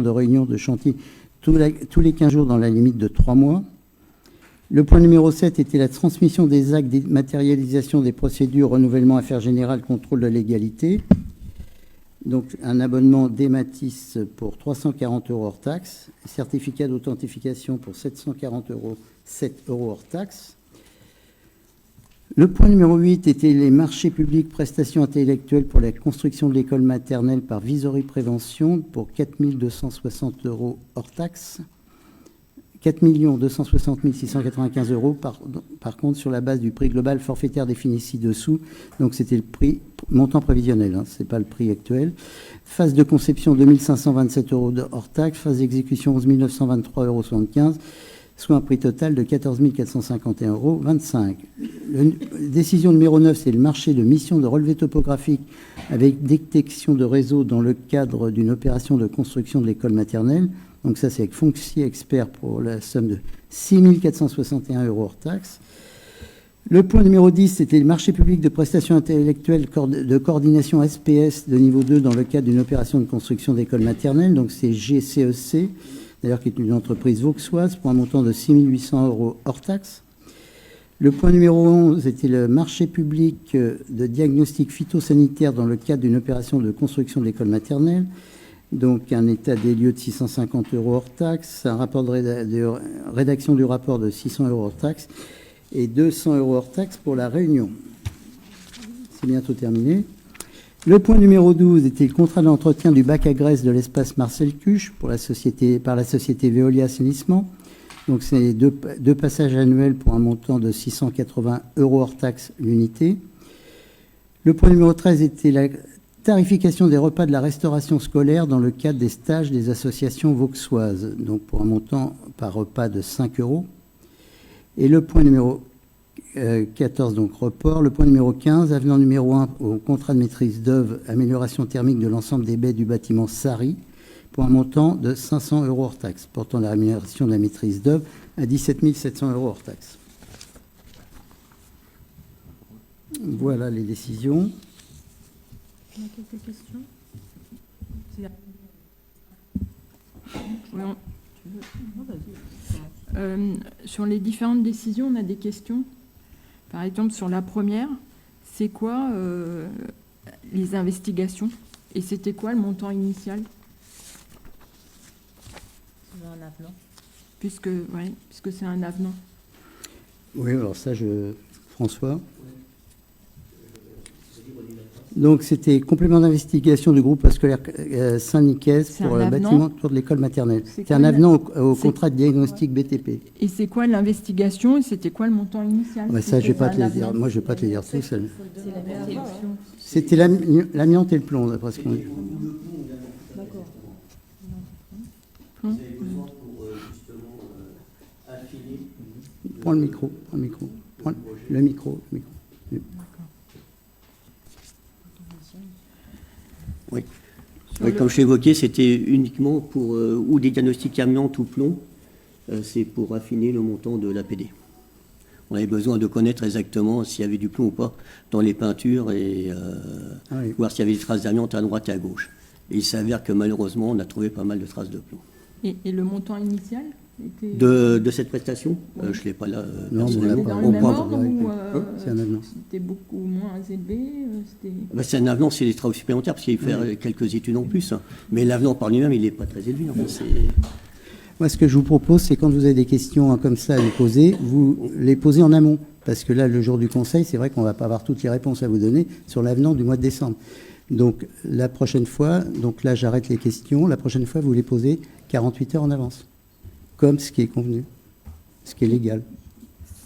de réunions de chantier tous les 15 jours dans la limite de 3 mois. Le point numéro 7 était la transmission des actes, dématérialisation des procédures, renouvellement, affaires générales, contrôle de légalité. Donc, un abonnement Dématis pour 340 € hors taxe, certificat d'authentification pour 740 €, 7 € hors taxe. Le point numéro 8 était les marchés publics, prestations intellectuelles pour la construction de l'école maternelle par Visory Prévention pour 4 260 € hors taxe. 4 260 695 €, par contre, sur la base du prix global forfaitaire défini ci-dessous. Donc, c'était le prix montant prévisionnel, hein, ce n'est pas le prix actuel. Phase de conception, 2 527 € hors taxe. Phase d'exécution, 11 923,75 €, soit un prix total de 14 451,25 €. Décision numéro 9, c'est le marché de mission de relevé topographique avec détection de réseau dans le cadre d'une opération de construction de l'école maternelle. Donc ça, c'est avec Foncier Expert pour la somme de 6 461 € hors taxe. Le point numéro 10, c'était le marché public de prestations intellectuelles de coordination SPS de niveau 2 dans le cadre d'une opération de construction d'école maternelle. Donc c'est GCEC, d'ailleurs qui est une entreprise vauxoise, pour un montant de 6 800 € hors taxe. Le point numéro 11 était le marché public de diagnostic phytosanitaire dans le cadre d'une opération de construction de l'école maternelle. Donc, un état des lieux de 650 € hors taxe, un rapport de rédaction du rapport de 600 € hors taxe et 200 € hors taxe pour la réunion. C'est bientôt terminé. Le point numéro 12 était le contrat d'entretien du bac à graisse de l'espace Marcel Cuche par la société Veolia Assainissement. Donc, c'est deux passages annuels pour un montant de 680 € hors taxe l'unité. Le point numéro 13 était la tarification des repas de la restauration scolaire dans le cadre des stages des associations vauxoises, donc pour un montant par repas de 5 €. Et le point numéro 14, donc report. Le point numéro 15, avenant numéro 1 au contrat de maîtrise d'œuvre, amélioration thermique de l'ensemble des baies du bâtiment Sari, pour un montant de 500 € hors taxe, portant la rémunération de la maîtrise d'œuvre à 17 700 € hors taxe. Voilà les décisions. On a quelques questions. Sur les différentes décisions, on a des questions. Par exemple, sur la première, c'est quoi les investigations? Et c'était quoi le montant initial? C'est un avenant. Puisque c'est un avenant. Oui, alors ça, François. Donc, c'était complément d'investigation du groupe scolaire Saint-Nicaise pour le bâtiment autour de l'école maternelle. C'est un avenant au contrat de diagnostic BTP. Et c'est quoi l'investigation et c'était quoi le montant initial? Ça, je ne vais pas te les dire. Moi, je ne vais pas te les dire tout seul. C'est l'amiante et le plomb, d'après ce qu'on dit. D'accord. Vous avez besoin pour justement affiner. Prends le micro. Le micro. Oui. Comme je l'ai évoqué, c'était uniquement pour ou des diagnostics amiante ou plomb. C'est pour affiner le montant de l'APD. On avait besoin de connaître exactement s'il y avait du plomb ou pas dans les peintures et voir s'il y avait des traces d'amiante à droite et à gauche. Et il s'avère que malheureusement, on a trouvé pas mal de traces de plomb. Et le montant initial était... de cette prestation, je ne l'ai pas là. Non, c'était dans le même ordre ou c'est un avenant. c'était beaucoup moins élevé c'est un avenant, c'est des travaux supplémentaires parce qu'il faut faire quelques études en plus. Mais l'avenant par lui-même, il n'est pas très élevé. Moi, ce que je vous propose, c'est quand vous avez des questions comme ça à nous poser, vous les posez en amont. Parce que là, le jour du conseil, c'est vrai qu'on ne va pas avoir toutes les réponses à vous donner sur l'avenant du mois de décembre. Donc, la prochaine fois, donc là, j'arrête les questions. La prochaine fois, vous les posez 48 heures en avance. Comme ce qui est convenu, ce qui est légal.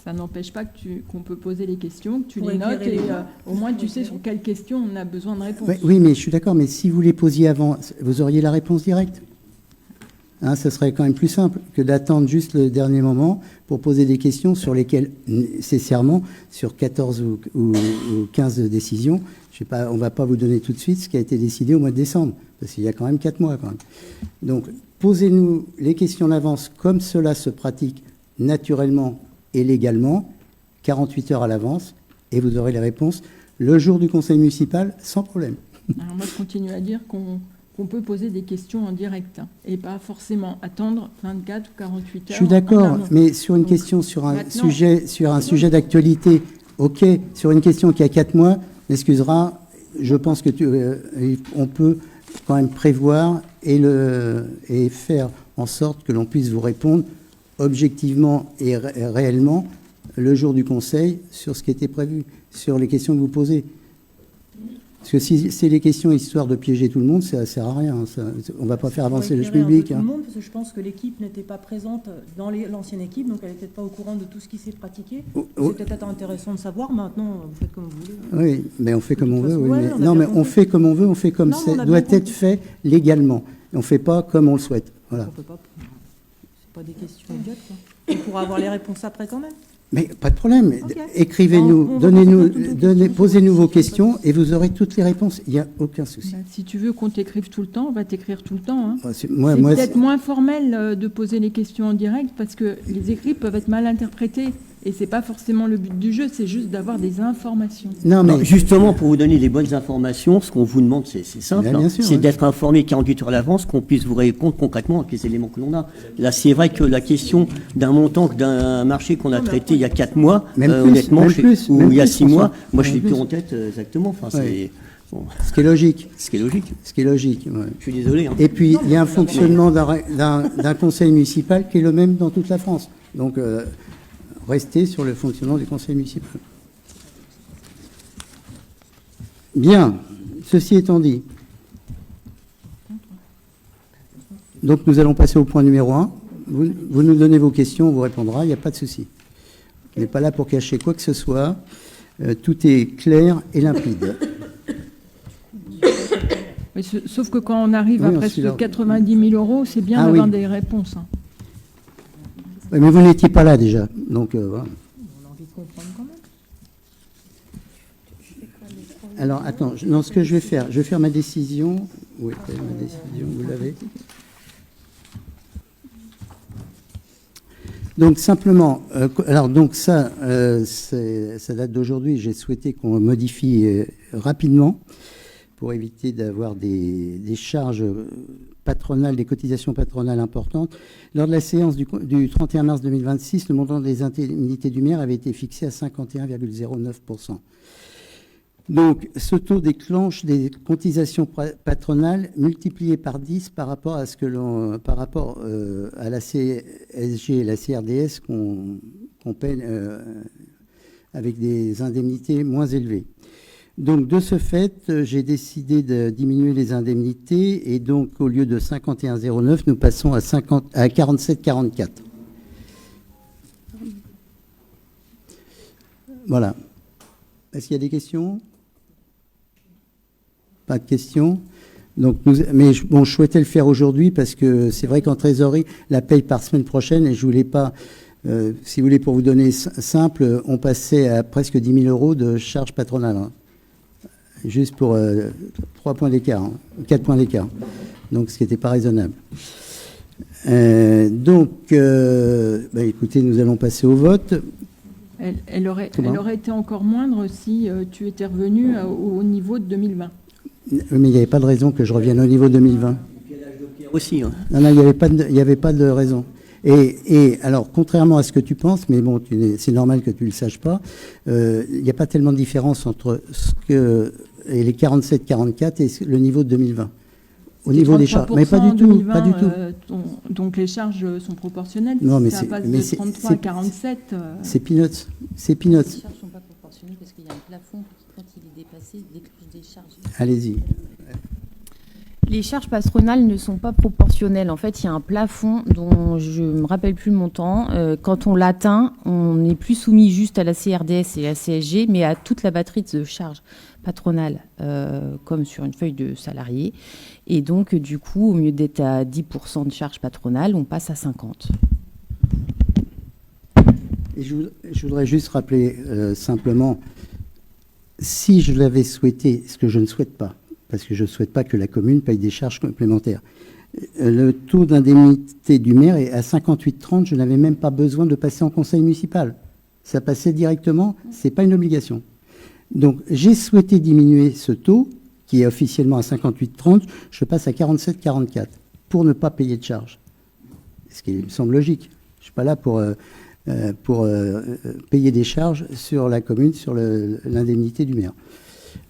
Ça n'empêche pas qu'on peut poser les questions, que tu les notes et au moins tu sais sur quelles questions on a besoin de réponse. Oui, mais je suis d'accord, mais si vous les posiez avant, vous auriez la réponse directe. Ça serait quand même plus simple que d'attendre juste le dernier moment pour poser des questions sur lesquelles, nécessairement, sur 14 ou 15 décisions, on ne va pas vous donner tout de suite ce qui a été décidé au mois de décembre, parce qu'il y a quand même 4 mois. Quand même. Donc, posez-nous les questions en avance comme cela se pratique naturellement et légalement, 48 heures à l'avance, et vous aurez les réponses le jour du conseil municipal sans problème. Alors moi, je continue à dire qu'on qu'on peut poser des questions en direct, hein, et pas forcément attendre 24 ou 48 heures. Je suis en d'accord, amont. mais sur une Donc, question, sur un maintenant- sujet d'actualité, ok, sur une question qui a 4 mois, m'excusera, je pense que on peut quand même prévoir et faire en sorte que l'on puisse vous répondre objectivement et réellement le jour du Conseil sur ce qui était prévu, sur les questions que vous posez. Parce que si c'est les questions histoire de piéger tout le monde, ça ne sert à rien. On ne va pas faire avancer le public. Tout le monde, parce que je pense que l'équipe n'était pas présente dans l'ancienne équipe, donc elle n'était pas au courant de tout ce qui s'est pratiqué. C'est peut-être intéressant de savoir. Maintenant, vous faites comme vous voulez. Oui, mais on fait comme on veut. Oui, Ouais, mais, on a non, bien mais on compris. fait comme on veut, on fait comme Non, mais on ça a doit bien être compris. fait légalement. On ne fait pas comme on le souhaite. Voilà. On peut pas. C'est pas des questions idiotes, quoi. On pourra avoir les réponses après quand même. Mais pas de problème. Ok. Écrivez-nous, On donnez-nous, reposera toutes nos questions. posez-nous vos questions et vous aurez toutes les réponses. Il n'y a aucun souci. Bah, si tu veux qu'on t'écrive tout le temps, on va t'écrire tout le temps. Hein. Moi, C'est moi, peut-être moins formel de poser les questions en direct parce que les écrits peuvent être mal interprétés et c'est pas forcément le but du jeu, c'est juste d'avoir des informations. non, mais Alors, justement, pour vous donner les bonnes informations, ce qu'on vous demande, c'est simple, Bien, bien sûr, c'est ouais. d'être informé 48 heures à l'avance, qu'on puisse vous répondre concrètement avec les éléments que l'on a. Là, c'est vrai que la question d'un montant, d'un marché qu'on a traité il y a 4 mois, Même plus, honnêtement, même plus, ou même il y a plus, 6 mois, François. moi je Même l'ai plus plus. en tête exactement. Enfin, Ouais. c'est bon, ce qui est logique. ce qui est logique. Ce qui est logique. Ouais. Je suis désolé. Hein. Et puis, il y a un fonctionnement d'un conseil municipal qui est le même dans toute la France. Donc, restez sur le fonctionnement du conseil municipal. Bien. Ceci étant dit, donc nous allons passer au point numéro 1. Vous nous donnez vos questions, on vous répondra, il n'y a pas de souci. On n'est pas là pour cacher quoi que ce soit. Tout est clair et limpide. Mais sauf que quand on arrive Oui, à on presque suit leur- 90 000 euros, c'est bien Ah d'avoir oui. des réponses. Hein. Ouais, mais vous n'étiez pas là déjà. Donc, voilà. On a envie de comprendre quand même. Alors, attends, non, ce que je vais faire ma décision. Oui, ma décision, vous l'avez. Donc, simplement, alors, donc, ça date d'aujourd'hui. J'ai souhaité qu'on modifie rapidement pour éviter d'avoir des charges patronales, des cotisations patronales importantes. Lors de la séance du 31 mars 2026, le montant des indemnités du maire avait été fixé à 51,09%. Donc, ce taux déclenche des cotisations patronales multipliées par 10 par rapport à la CSG et la CRDS qu'on paie avec des indemnités moins élevées. Donc, de ce fait, j'ai décidé de diminuer les indemnités et donc, au lieu de 51,09, nous passons à 47,44. Voilà. Est-ce qu'il y a des questions ? Pas de questions. Donc mais je souhaitais le faire aujourd'hui parce que c'est vrai qu'en trésorerie, la paye par semaine prochaine et je voulais pas, si vous voulez, pour vous donner simple, on passait à presque 10 000 euros de charges patronales. Hein. Juste pour 3 points d'écart, hein, 4 points d'écart. Donc ce qui n'était pas raisonnable. Écoutez, nous allons passer au vote. Elle aurait été encore moindre si tu étais revenu au niveau de 2020. Mais il n'y avait pas de raison que je revienne au niveau 2020. Et puis à l'âge de pierre aussi. Hein. Non, il n'y avait pas de raison. Et alors, contrairement à ce que tu penses, mais bon, c'est normal que tu ne le saches pas, il n'y a pas tellement de différence entre les 47-44 et le niveau de 2020. Au niveau des charges. Mais pas du tout, 2020, pas du tout. Donc les charges sont proportionnelles. Non, mais si ça passe mais de 33 à 47. C'est peanuts. C'est peanuts. Les charges ne sont pas proportionnées parce qu'il y a un plafond qui, quand il est dépassé, déclenche des charges. Allez-y. Les charges patronales ne sont pas proportionnelles. En fait, il y a un plafond dont je ne me rappelle plus le montant. Quand on l'atteint, on n'est plus soumis juste à la CRDS et la CSG, mais à toute la batterie de charges patronales, comme sur une feuille de salarié. Et donc, du coup, au mieux d'être à 10% de charges patronales, on passe à 50%. Et je voudrais juste rappeler simplement, si je l'avais souhaité, ce que je ne souhaite pas, parce que je ne souhaite pas que la commune paye des charges complémentaires, le taux d'indemnité du maire est à 58,30, je n'avais même pas besoin de passer en conseil municipal. Ça passait directement, ce n'est pas une obligation. Donc j'ai souhaité diminuer ce taux qui est officiellement à 58,30, je passe à 47,44 pour ne pas payer de charges. Ce qui me semble logique. Je ne suis pas là pour payer des charges sur la commune, sur l'indemnité du maire.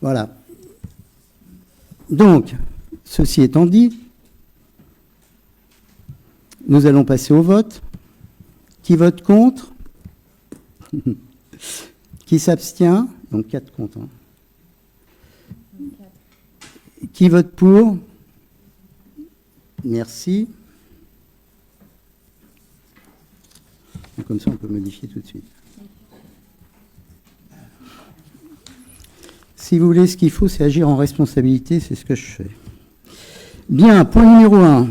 Voilà. Donc, ceci étant dit, nous allons passer au vote. Qui vote contre? Qui s'abstient? Donc 4 contre. Hein. Qui vote pour? Merci. Et comme ça, on peut modifier tout de suite. Si vous voulez, ce qu'il faut, c'est agir en responsabilité, c'est ce que je fais. Bien, point numéro 1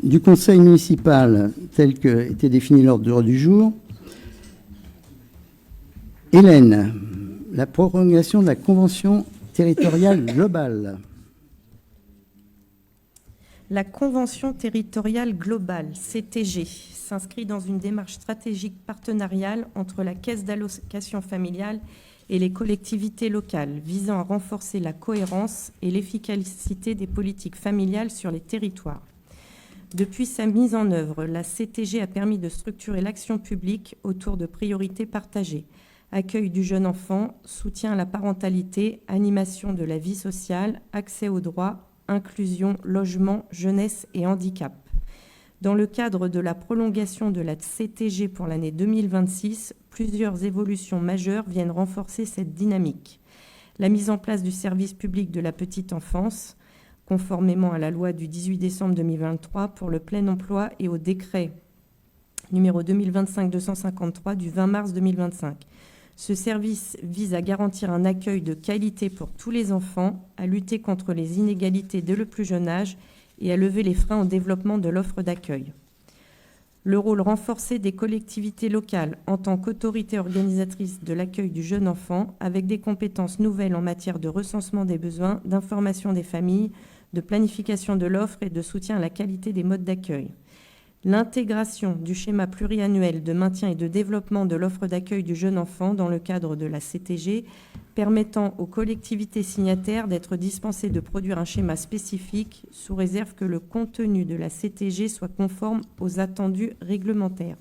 du conseil municipal, tel que était défini l'ordre du jour. Hélène, la prolongation de la convention territoriale globale. La Convention territoriale globale, CTG, s'inscrit dans une démarche stratégique partenariale entre la Caisse d'allocation familiale et les collectivités locales, visant à renforcer la cohérence et l'efficacité des politiques familiales sur les territoires. Depuis sa mise en œuvre, la CTG a permis de structurer l'action publique autour de priorités partagées: accueil du jeune enfant, soutien à la parentalité, animation de la vie sociale, accès aux droits, inclusion, logement, jeunesse et handicap. Dans le cadre de la prolongation de la CTG pour l'année 2026, plusieurs évolutions majeures viennent renforcer cette dynamique. La mise en place du service public de la petite enfance, conformément à la loi du 18 décembre 2023 pour le plein emploi et au décret numéro 2025-253 du 20 mars 2025. Ce service vise à garantir un accueil de qualité pour tous les enfants, à lutter contre les inégalités dès le plus jeune âge et à lever les freins au développement de l'offre d'accueil. Le rôle renforcé des collectivités locales en tant qu'autorité organisatrice de l'accueil du jeune enfant, avec des compétences nouvelles en matière de recensement des besoins, d'information des familles, de planification de l'offre et de soutien à la qualité des modes d'accueil. L'intégration du schéma pluriannuel de maintien et de développement de l'offre d'accueil du jeune enfant dans le cadre de la CTG, permettant aux collectivités signataires d'être dispensées de produire un schéma spécifique, sous réserve que le contenu de la CTG soit conforme aux attendus réglementaires.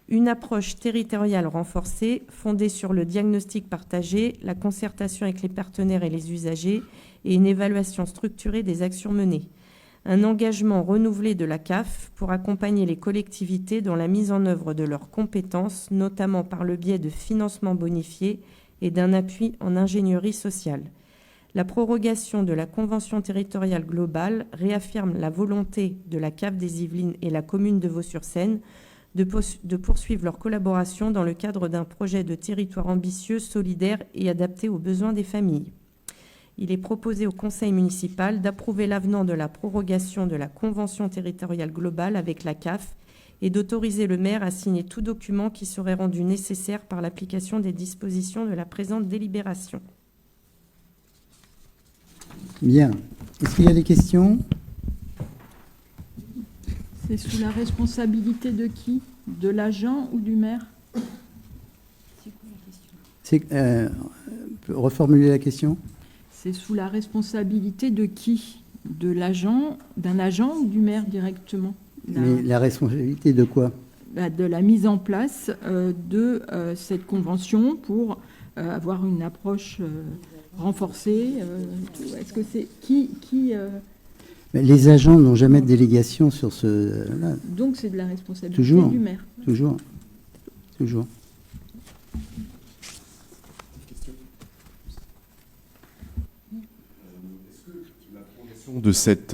Une approche territoriale renforcée, fondée sur le diagnostic partagé, la concertation avec les partenaires et les usagers, et une évaluation structurée des actions menées. Un engagement renouvelé de la CAF pour accompagner les collectivités dans la mise en œuvre de leurs compétences, notamment par le biais de financements bonifiés et d'un appui en ingénierie sociale. La prorogation de la Convention territoriale globale réaffirme la volonté de la CAF des Yvelines et la commune de Vaux-sur-Seine de poursuivre leur collaboration dans le cadre d'un projet de territoire ambitieux, solidaire et adapté aux besoins des familles. Il est proposé au Conseil municipal d'approuver l'avenant de la prorogation de la Convention territoriale globale avec la CAF et d'autoriser le maire à signer tout document qui serait rendu nécessaire par l'application des dispositions de la présente délibération. Bien. Est-ce qu'il y a des questions? C'est sous la responsabilité de qui? De l'agent ou du maire? C'est quoi la question? Reformuler la question? C'est sous la responsabilité de qui? De l'agent, d'un agent ou du maire directement? Mais la responsabilité de quoi? De la mise en place de cette convention pour avoir une approche renforcée. Est-ce que c'est qui Les agents n'ont jamais de délégation sur ce... Là. Donc c'est de la responsabilité Toujours. du maire. Toujours. De cette,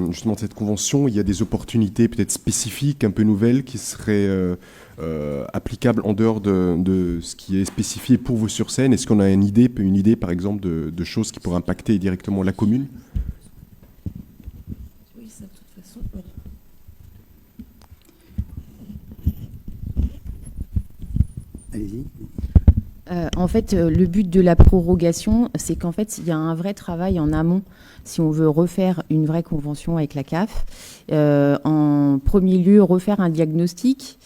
justement, de cette convention, il y a des opportunités peut-être spécifiques, un peu nouvelles, qui seraient applicables en dehors de ce qui est spécifié pour Vaux-sur-Seine. Est-ce qu'on a une idée, par exemple, de choses qui pourraient impacter directement la commune? Oui, ça, de toute façon, oui. Allez-y. En fait, le but de la prorogation, c'est qu'en fait, il y a un vrai travail en amont si on veut refaire une vraie convention avec la CAF. En premier lieu, refaire un diagnostic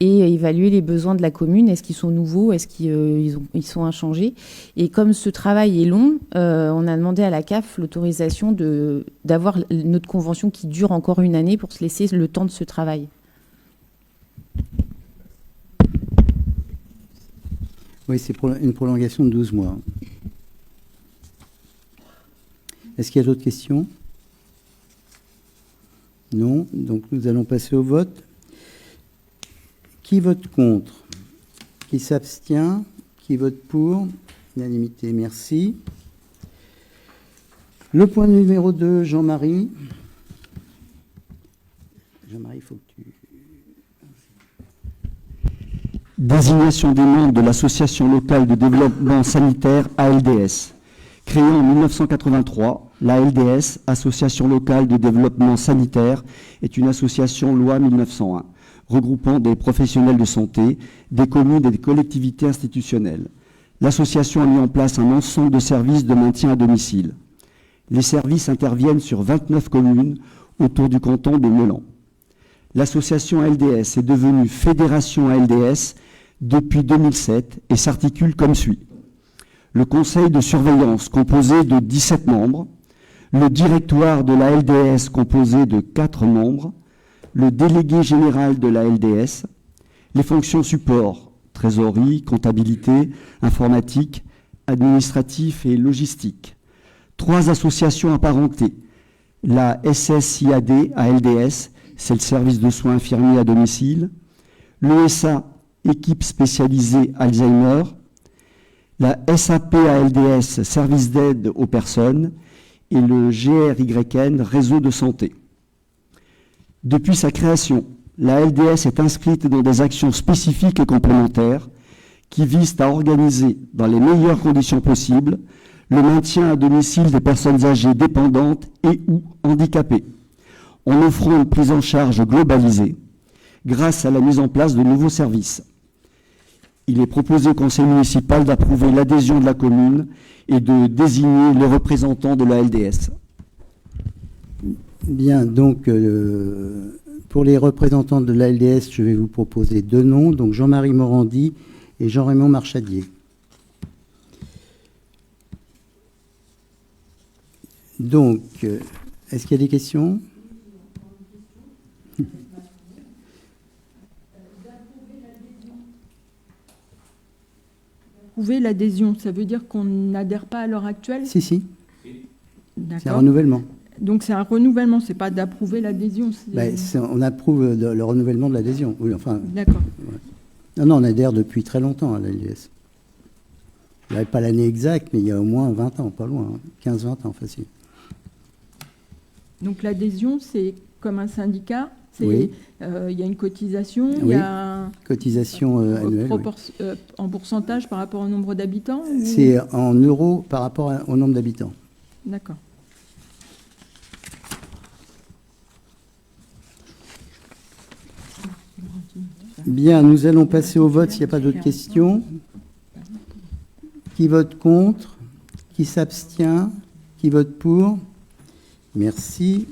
et évaluer les besoins de la commune. Est-ce qu'ils sont nouveaux? Est-ce qu'ils sont inchangés? Et comme ce travail est long, on a demandé à la CAF l'autorisation d'avoir notre convention qui dure encore une année pour se laisser le temps de ce travail. Oui, c'est une prolongation de 12 mois. Est-ce qu'il y a d'autres questions? Non. Donc nous allons passer au vote. Qui vote contre? Qui s'abstient? Qui vote pour? Unanimité, merci. Le point numéro 2, Jean-Marie. Jean-Marie, il faut que tu... Désignation des membres de l'Association locale de développement sanitaire ALDS. Créée en 1983, la LDS, Association locale de développement sanitaire, est une association loi 1901, regroupant des professionnels de santé, des communes et des collectivités institutionnelles. L'association a mis en place un ensemble de services de maintien à domicile. Les services interviennent sur 29 communes autour du canton de Meulan. L'association ALDS est devenue Fédération ALDS depuis 2007 et s'articule comme suit. Le conseil de surveillance composé de 17 membres, le directoire de la LDS composé de 4 membres, le délégué général de la LDS, les fonctions support, trésorerie, comptabilité, informatique, administratif et logistique. 3 associations apparentées, la SSIAD ALDS, c'est le service de soins infirmiers à domicile, l'ESA, équipe spécialisée Alzheimer, la SAP ALDS, service d'aide aux personnes, et le GRYN, réseau de santé. Depuis sa création, la LDS est inscrite dans des actions spécifiques et complémentaires qui visent à organiser, dans les meilleures conditions possibles, le maintien à domicile des personnes âgées dépendantes et ou handicapées, en offrant une prise en charge globalisée grâce à la mise en place de nouveaux services. Il est proposé au conseil municipal d'approuver l'adhésion de la commune et de désigner les représentants de la LDS. Bien, donc pour les représentants de la LDS, je vais vous proposer 2 noms, donc Jean-Marie Morandi et Jean-Raymond Marchadier. Donc, est-ce qu'il y a des questions? Approuver l'adhésion, ça veut dire qu'on n'adhère pas à l'heure actuelle? Si, c'est un D'accord. renouvellement. Donc c'est un renouvellement, c'est pas d'approuver l'adhésion. On approuve le renouvellement de l'adhésion. Oui, enfin. D'accord. Ouais. Non, on adhère depuis très longtemps à la LDS. Je n'avais pas l'année exacte, mais il y a au moins 20 ans, pas loin, 15-20 ans facile. Donc l'adhésion, c'est comme un syndicat. Oui. Il y a une cotisation, Oui. il y a cotisation annuelle. Oui. En pourcentage par rapport au nombre d'habitants ou... C'est en euros par rapport au nombre d'habitants. D'accord. Bien, nous allons passer au vote s'il n'y a pas d'autres questions. Qui vote contre? Qui s'abstient? Qui vote pour? Merci.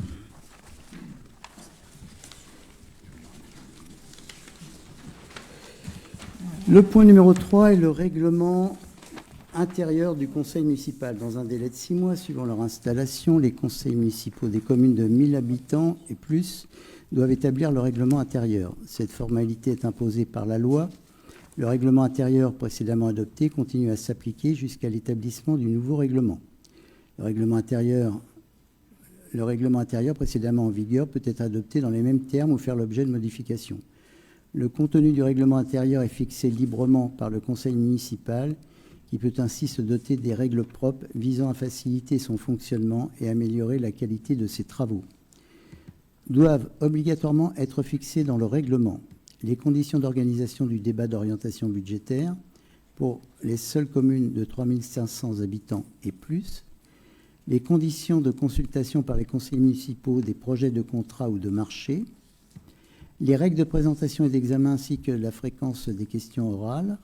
Le point numéro 3 est le règlement intérieur du conseil municipal. Dans un délai de 6 mois suivant leur installation, les conseils municipaux des communes de 1000 habitants et plus doivent établir le règlement intérieur. Cette formalité est imposée par la loi. Le règlement intérieur précédemment adopté continue à s'appliquer jusqu'à l'établissement du nouveau règlement. Le règlement intérieur précédemment en vigueur peut être adopté dans les mêmes termes ou faire l'objet de modifications. Le contenu du règlement intérieur est fixé librement par le conseil municipal, qui peut ainsi se doter des règles propres visant à faciliter son fonctionnement et améliorer la qualité de ses travaux. Doivent obligatoirement être fixées dans le règlement les conditions d'organisation du débat d'orientation budgétaire pour les seules communes de 3500 habitants et plus, les conditions de consultation par les conseils municipaux des projets de contrat ou de marché, les règles de présentation et d'examen ainsi que la fréquence des questions orales,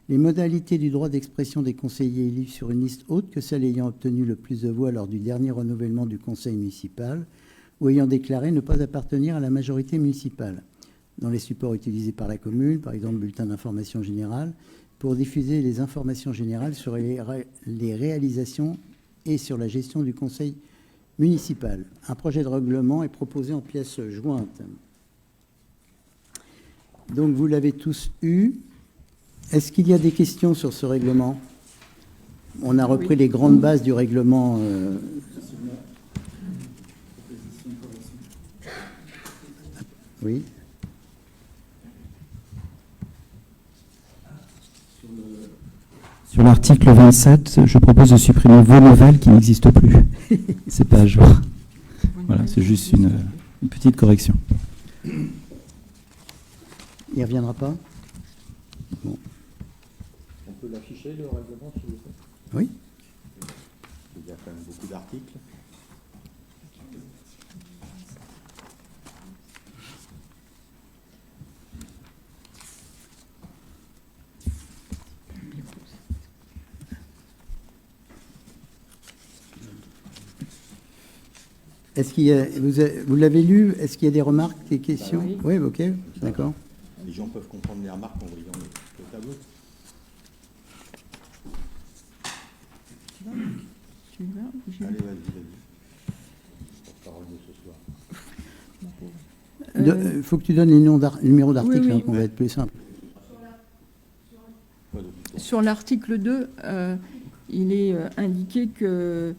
les modalités du droit d'expression des conseillers élus sur une liste autre que celle ayant obtenu le plus de voix lors du dernier renouvellement du conseil municipal ou ayant déclaré ne pas appartenir à la majorité municipale. dans les supports utilisés par la commune, par exemple bulletin d'information générale, pour diffuser les informations générales sur les réalisations et sur la gestion du conseil municipal. Un projet de règlement est proposé en pièces jointes. Donc vous l'avez tous eu. Est-ce qu'il y a des questions sur ce règlement? On a repris les grandes bases du règlement. Oui. Sur l'article 27, je propose de supprimer vos nouvelles qui n'existent plus. C'est pas à jour. Voilà, c'est juste une petite correction. Il ne reviendra pas? Bon. On peut l'afficher, le règlement, s'il vous plaît? Oui. Il y a quand même beaucoup d'articles. Est-ce qu'il y a, vous l'avez lu? Est-ce qu'il y a des remarques, des questions? Oui. Oui, ok, d'accord. Les gens peuvent comprendre les remarques en voyant le tableau. Tu vas Allez, vas-y. Porte-parole de ce soir. Il faut que tu donnes les numéros d'articles, Oui, oui. On va être plus simple. Sur l'article 2, il est indiqué que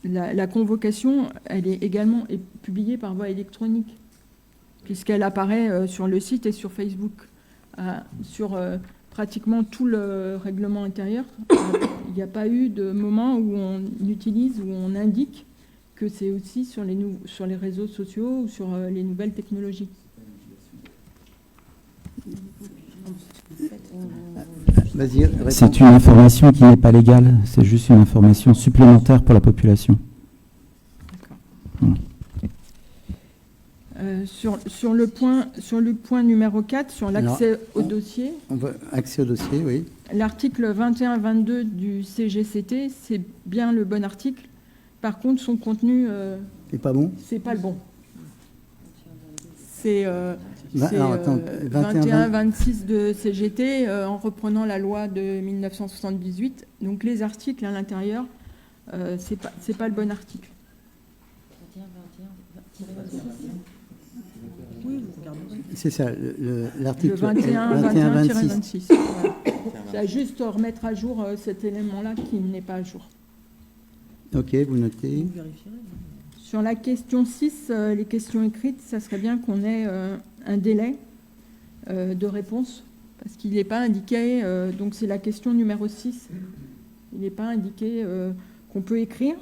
la convocation, elle est également publiée par voie électronique, puisqu'elle apparaît sur le site et sur Facebook. Sur pratiquement tout le règlement intérieur, il n'y a pas eu de moment où on utilise, où on indique que c'est aussi sur les réseaux sociaux ou sur les nouvelles technologies. Vas-y, réponds. C'est une information qui n'est pas légale, c'est juste une information supplémentaire pour la population. D'accord. Sur le point numéro 4, sur l'accès au dossier, Accès au dossier, oui. l'article 21-22 du CGCT, c'est bien le bon article. Par contre, son contenu, C'est pas bon? c'est pas le bon. C'est Alors, attends, 21-26 de CGT, en reprenant la loi de 1978. Donc les articles à l'intérieur, c'est pas le bon article. C'est ça, Le l'article 21-26. Voilà. C'est à juste remettre à jour cet élément-là qui n'est pas à jour. Ok, vous notez. Sur la question 6, les questions écrites, ça serait bien qu'on ait un délai de réponse, parce qu'il n'est pas indiqué, donc c'est la question numéro 6, il n'est pas indiqué qu'on peut écrire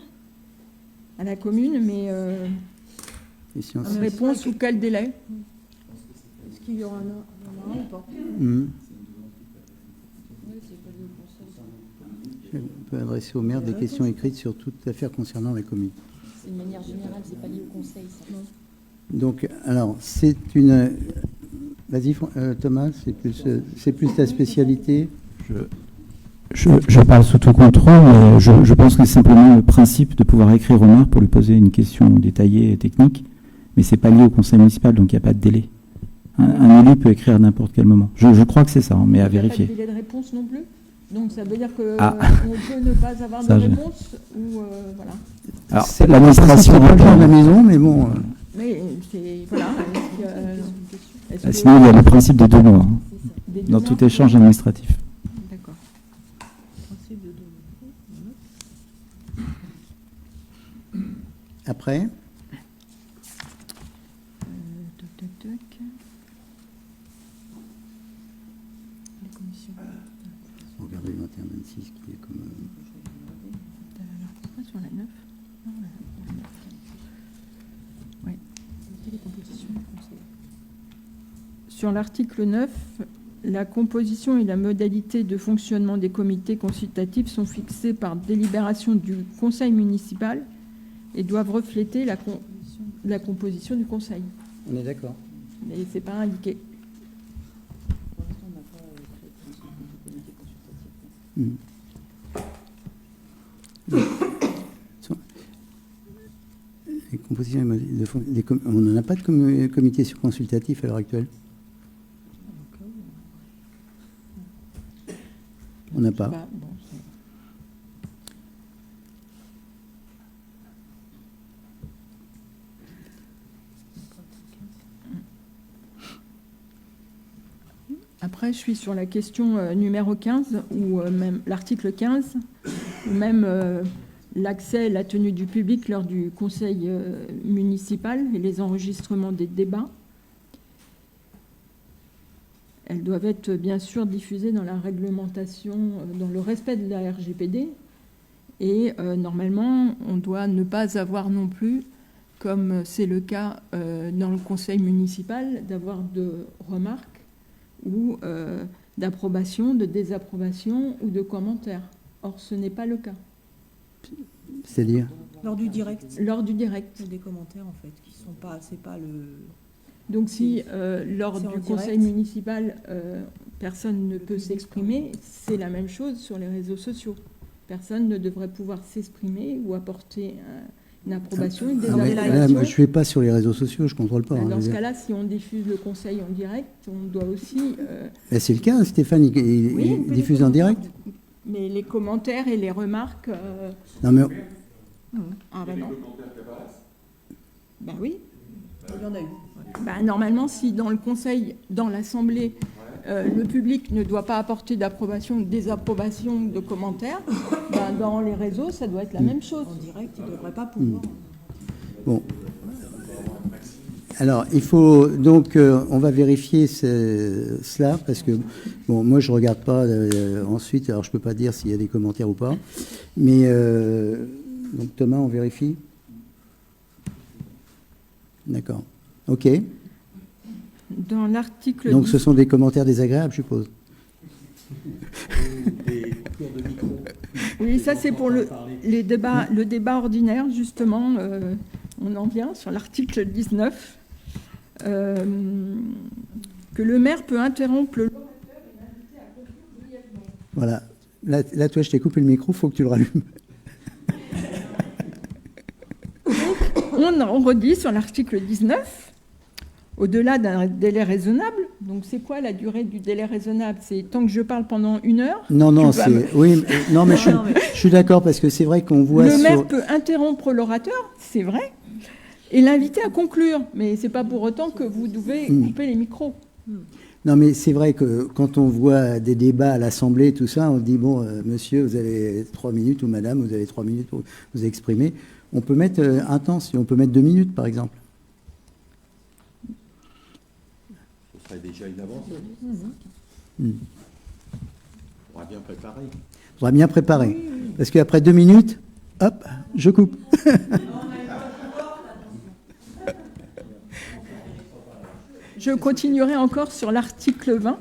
à la commune, mais Question une réponse sous quel délai? Est-ce qu'il y aura un ou pas? On peut adresser au maire des questions écrites sur toute affaire concernant la commune. C'est une manière générale, c'est pas lié au conseil, ça. Donc, alors, c'est une... Vas-y, Thomas, c'est plus ta spécialité. Je parle sous tout contrôle, mais je pense que c'est simplement le principe de pouvoir écrire au maire pour lui poser une question détaillée et technique, mais c'est pas lié au conseil municipal, donc il n'y a pas de délai. Un élu peut écrire à n'importe quel moment. Je crois que c'est ça, mais à vérifier. Il n'y a pas de délai de réponse non plus? Donc ça veut dire qu'on Ah. peut ne pas avoir de réponse ou voilà. Alors, C'est l'administration... pas le plan de la maison, mais bon... Mais c'est voilà. Sinon, il y a le principe des 2 mois, Des 2 dans mois. tout échange administratif. D'accord. Après, regardez le 21-26 qui est comme... Sur la 9. Oui. Sur l'article 9, la composition et la modalité de fonctionnement des comités consultatifs sont fixées par délibération du conseil municipal et doivent refléter la composition du conseil. On est d'accord. Mais ce n'est pas indiqué. composition on n'en a pas de comité consultatif à l'heure actuelle. On n'a pas. Bah, bon, après, je suis sur la question numéro 15, ou même l'article 15, ou même l'accès et la tenue du public lors du conseil municipal et les enregistrements des débats. Elles doivent être bien sûr diffusées dans la réglementation, dans le respect de la RGPD. Et normalement, on doit ne pas avoir non plus, comme c'est le cas dans le conseil municipal, d'avoir de remarques ou d'approbation, de désapprobation ou de commentaires. Or, ce n'est pas le cas. C'est-à-dire Lors du direct. Lors du direct. Il y a des commentaires, en fait, qui sont pas... C'est pas le... Donc, si lors c'est du en conseil direct. municipal, personne ne peut s'exprimer, c'est la même chose sur les réseaux sociaux. Personne ne devrait pouvoir s'exprimer ou apporter une approbation, une Ah, mais désapprobation. là, moi, je ne suis pas sur les réseaux sociaux, je ne contrôle pas. Ben, hein, dans je ce veux dire. cas-là, si on diffuse le conseil en direct, on doit aussi... Ben, c'est le cas, Stéphane, il Oui, on peut diffuse les en direct. Mais les commentaires et les remarques... Non, mais Ah ben non. Ben oui. Il y en a eu. Ben, normalement, si dans le conseil, dans l'assemblée, le public ne doit pas apporter d'approbation, de désapprobation, de commentaires, ben, dans les réseaux, ça doit être la même chose. En direct, il ne devrait pas pouvoir. bon. Alors, il faut donc, on va vérifier cela, parce que, bon, moi, je ne regarde pas ensuite, alors je ne peux pas dire s'il y a des commentaires ou pas. Mais, donc, Thomas, on vérifie? D'accord. OK. Dans l'article... Donc, ce sont des commentaires désagréables, je suppose. Des coupures de micro. Oui, ça c'est pour le débat ordinaire, justement. On en vient sur l'article 19. Que le maire peut interrompre le... Voilà. Là, toi, je t'ai coupé le micro, il faut que tu le rallumes. On redit sur l'article 19, au-delà d'un délai raisonnable. Donc, c'est quoi la durée du délai raisonnable? C'est tant que je parle pendant 1 heure? Non, c'est... Oui, non, mais je suis d'accord, parce que c'est vrai qu'on voit Le maire peut interrompre l'orateur, c'est vrai, et l'inviter à conclure. Mais ce n'est pas pour autant que vous devez couper les micros. Non, mais c'est vrai que quand on voit des débats à l'Assemblée, tout ça, on dit, bon, monsieur, vous avez 3 minutes, ou madame, vous avez 3 minutes pour vous exprimer. On peut mettre un temps, si on peut mettre 2 minutes, par exemple. Ce serait déjà une avancée. On va bien préparer. On va bien préparer. Parce qu'après 2 minutes, hop, je coupe. Je continuerai encore sur l'article 20.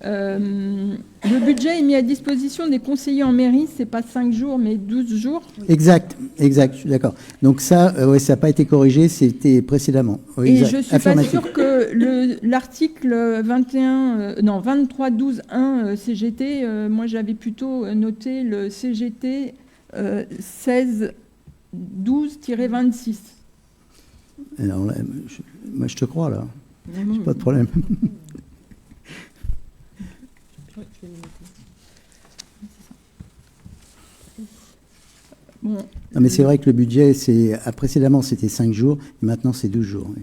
Le budget est mis à disposition des conseillers en mairie, c'est pas 5 jours, mais 12 jours. Exact, je suis d'accord. Donc ça, ouais, ça n'a pas été corrigé, c'était précédemment. Oui, Et exact. je suis pas sûre que l'article 23.12.1 CGT, moi j'avais plutôt noté le CGT 16.12-26. Alors là, moi, je te crois, là. J'ai pas de problème. Bon, Non, mais c'est vrai que le budget, précédemment, c'était 5 jours, et maintenant, c'est 12 jours. Oui.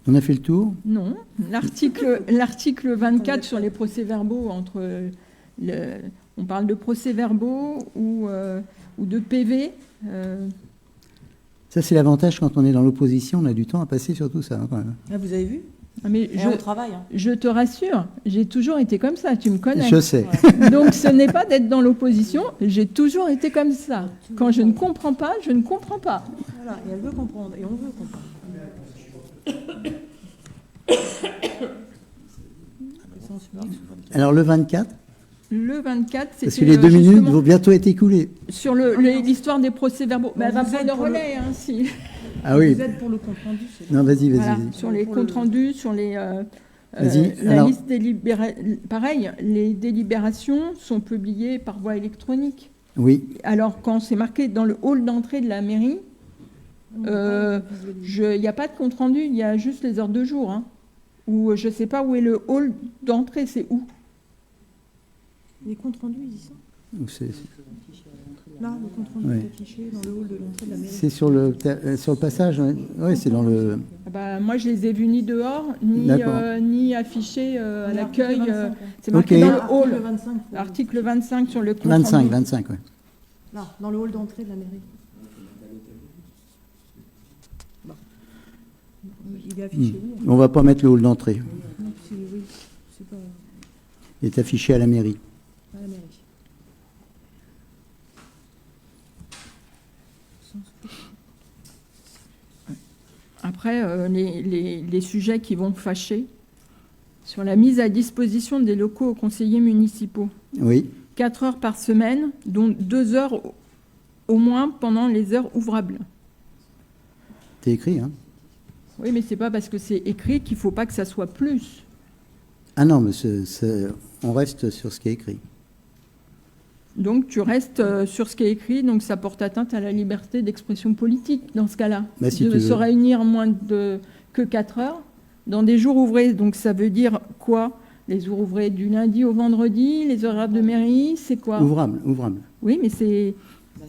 On a fait le tour? non, l'article 24 sur les procès-verbaux, on parle de procès-verbaux ou de PV. Ça, c'est l'avantage quand on est dans l'opposition, on a du temps à passer sur tout ça, hein, quand même. Ah, vous avez vu? Mais On travaille. Hein. je te rassure, j'ai toujours été comme ça, tu me connais. Je sais. Donc ce n'est pas d'être dans l'opposition, j'ai toujours été comme ça. Quand je ne comprends pas, je ne comprends pas. Voilà, et elle veut comprendre, et on veut comprendre. Alors, le 24? Le 24, c'était... Parce que les 2 minutes vont bientôt être écoulées. Sur l'histoire des procès-verbaux. Elle va vous prendre êtes le pour le- relais, hein, si... Ah oui. Vous êtes pour le compte rendu, c'est Non, vas-y. Voilà, sur les comptes rendus, sur les Vas-y, La alors- liste pareil, les délibérations sont publiées par voie électronique. Oui, Alors, quand c'est marqué dans le hall d'entrée de la mairie, il n'y a pas de compte-rendu, il y a juste les heures de jour. Hein. Ou je ne sais pas où est le hall d'entrée, c'est où? Les comptes rendus, ils y sont. ou c'est Là, le compte rendu Ouais. est affiché dans le hall de l'entrée de la mairie. c'est sur le passage, oui, c'est dans le... Ah bah, moi, je les ai vus ni dehors, D'accord. ni affichés à l'accueil. L'article 25, C'est marqué Ok. dans le Article hall. 25, faut- Article 25 sur le compte 25, rendu. 25, oui. Là, dans le hall d'entrée de la mairie. Bon. Il est affiché où? On va pas mettre le hall d'entrée. Non, oui, c'est pas Il est affiché à la mairie. à la mairie. Après, les sujets qui vont fâcher, sur la mise à disposition des locaux aux conseillers municipaux. Oui, 4 heures par semaine, dont 2 heures au moins pendant les heures ouvrables. c'est écrit, hein. Oui, mais c'est pas parce que c'est écrit qu'il ne faut pas que ça soit plus. Ah non, mais on reste sur ce qui est écrit. Donc tu restes sur ce qui est écrit, donc ça porte atteinte à la liberté d'expression politique dans ce cas-là. Bah, si de tu veux. se réunir moins que 4 heures dans des jours ouvrés. Donc ça veut dire quoi? Les jours ouvrés du lundi au vendredi, les horaires de mairie, c'est quoi? Ouvrable. Oui, mais c'est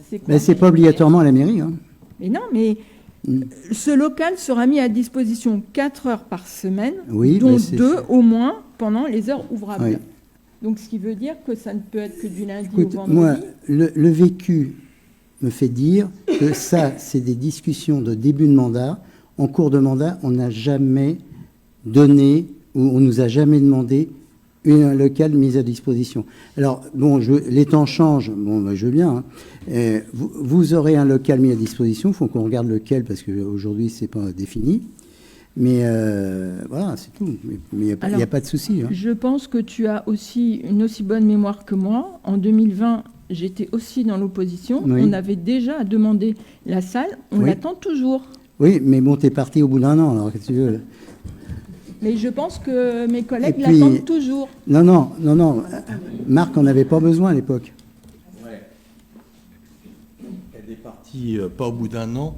quoi? Mais c'est pas obligatoirement à la mairie, hein. Mais non, mais ce local sera mis à disposition 4 heures par semaine, Oui, dont mais c'est 2 ça. au moins pendant les heures ouvrables. Oui. Donc ce qui veut dire que ça ne peut être que du lundi au Écoute, vendredi. moi, le vécu me fait dire que ça, c'est des discussions de début de mandat. En cours de mandat, on n'a jamais donné ou on nous a jamais demandé un local mis à disposition. Alors, bon, les temps changent, bon, bah, je veux bien. Hein. Vous aurez un local mis à disposition, il faut qu'on regarde lequel, parce qu'aujourd'hui, c'est pas défini. Mais voilà, c'est tout. Mais il n'y a pas de souci. Hein. Je pense que tu as aussi une aussi bonne mémoire que moi. En 2020, j'étais aussi dans l'opposition. Oui. On avait déjà demandé la salle. On Oui. l'attend toujours. Oui, mais bon, t'es parti au bout d'un an, alors qu'est-ce que tu veux? Mais je pense que mes collègues Et puis- l'attendent toujours. Non. Marc, on n'avait pas besoin à l'époque. Elle est partie pas au bout d'un an,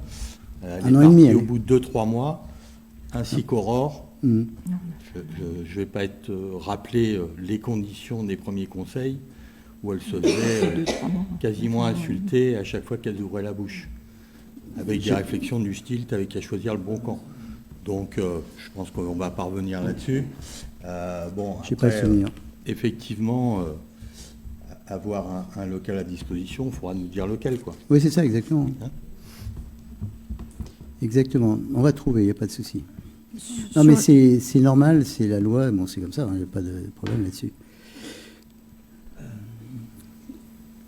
elle Un est an et partie demi, au elle. bout de 2-3 mois, ainsi qu'Aurore. Mhm. Je ne vais pas être rappeler les conditions des premiers conseils où elle se faisait quasiment insulter à chaque fois qu'elle ouvrait la bouche, avec des réflexions du style « t'avais qu'à choisir le bon camp ». Donc je pense qu'on va pas revenir là-dessus. Bon, Je n'ai pas le après, souvenir. effectivement, avoir un local à disposition, il faudra nous dire lequel, quoi. Oui, c'est ça, exactement. Hein? Exactement. On va trouver, il n'y a pas de souci. Non, mais c'est normal, c'est la loi, bon, c'est comme ça, il n'y a pas de problème là-dessus.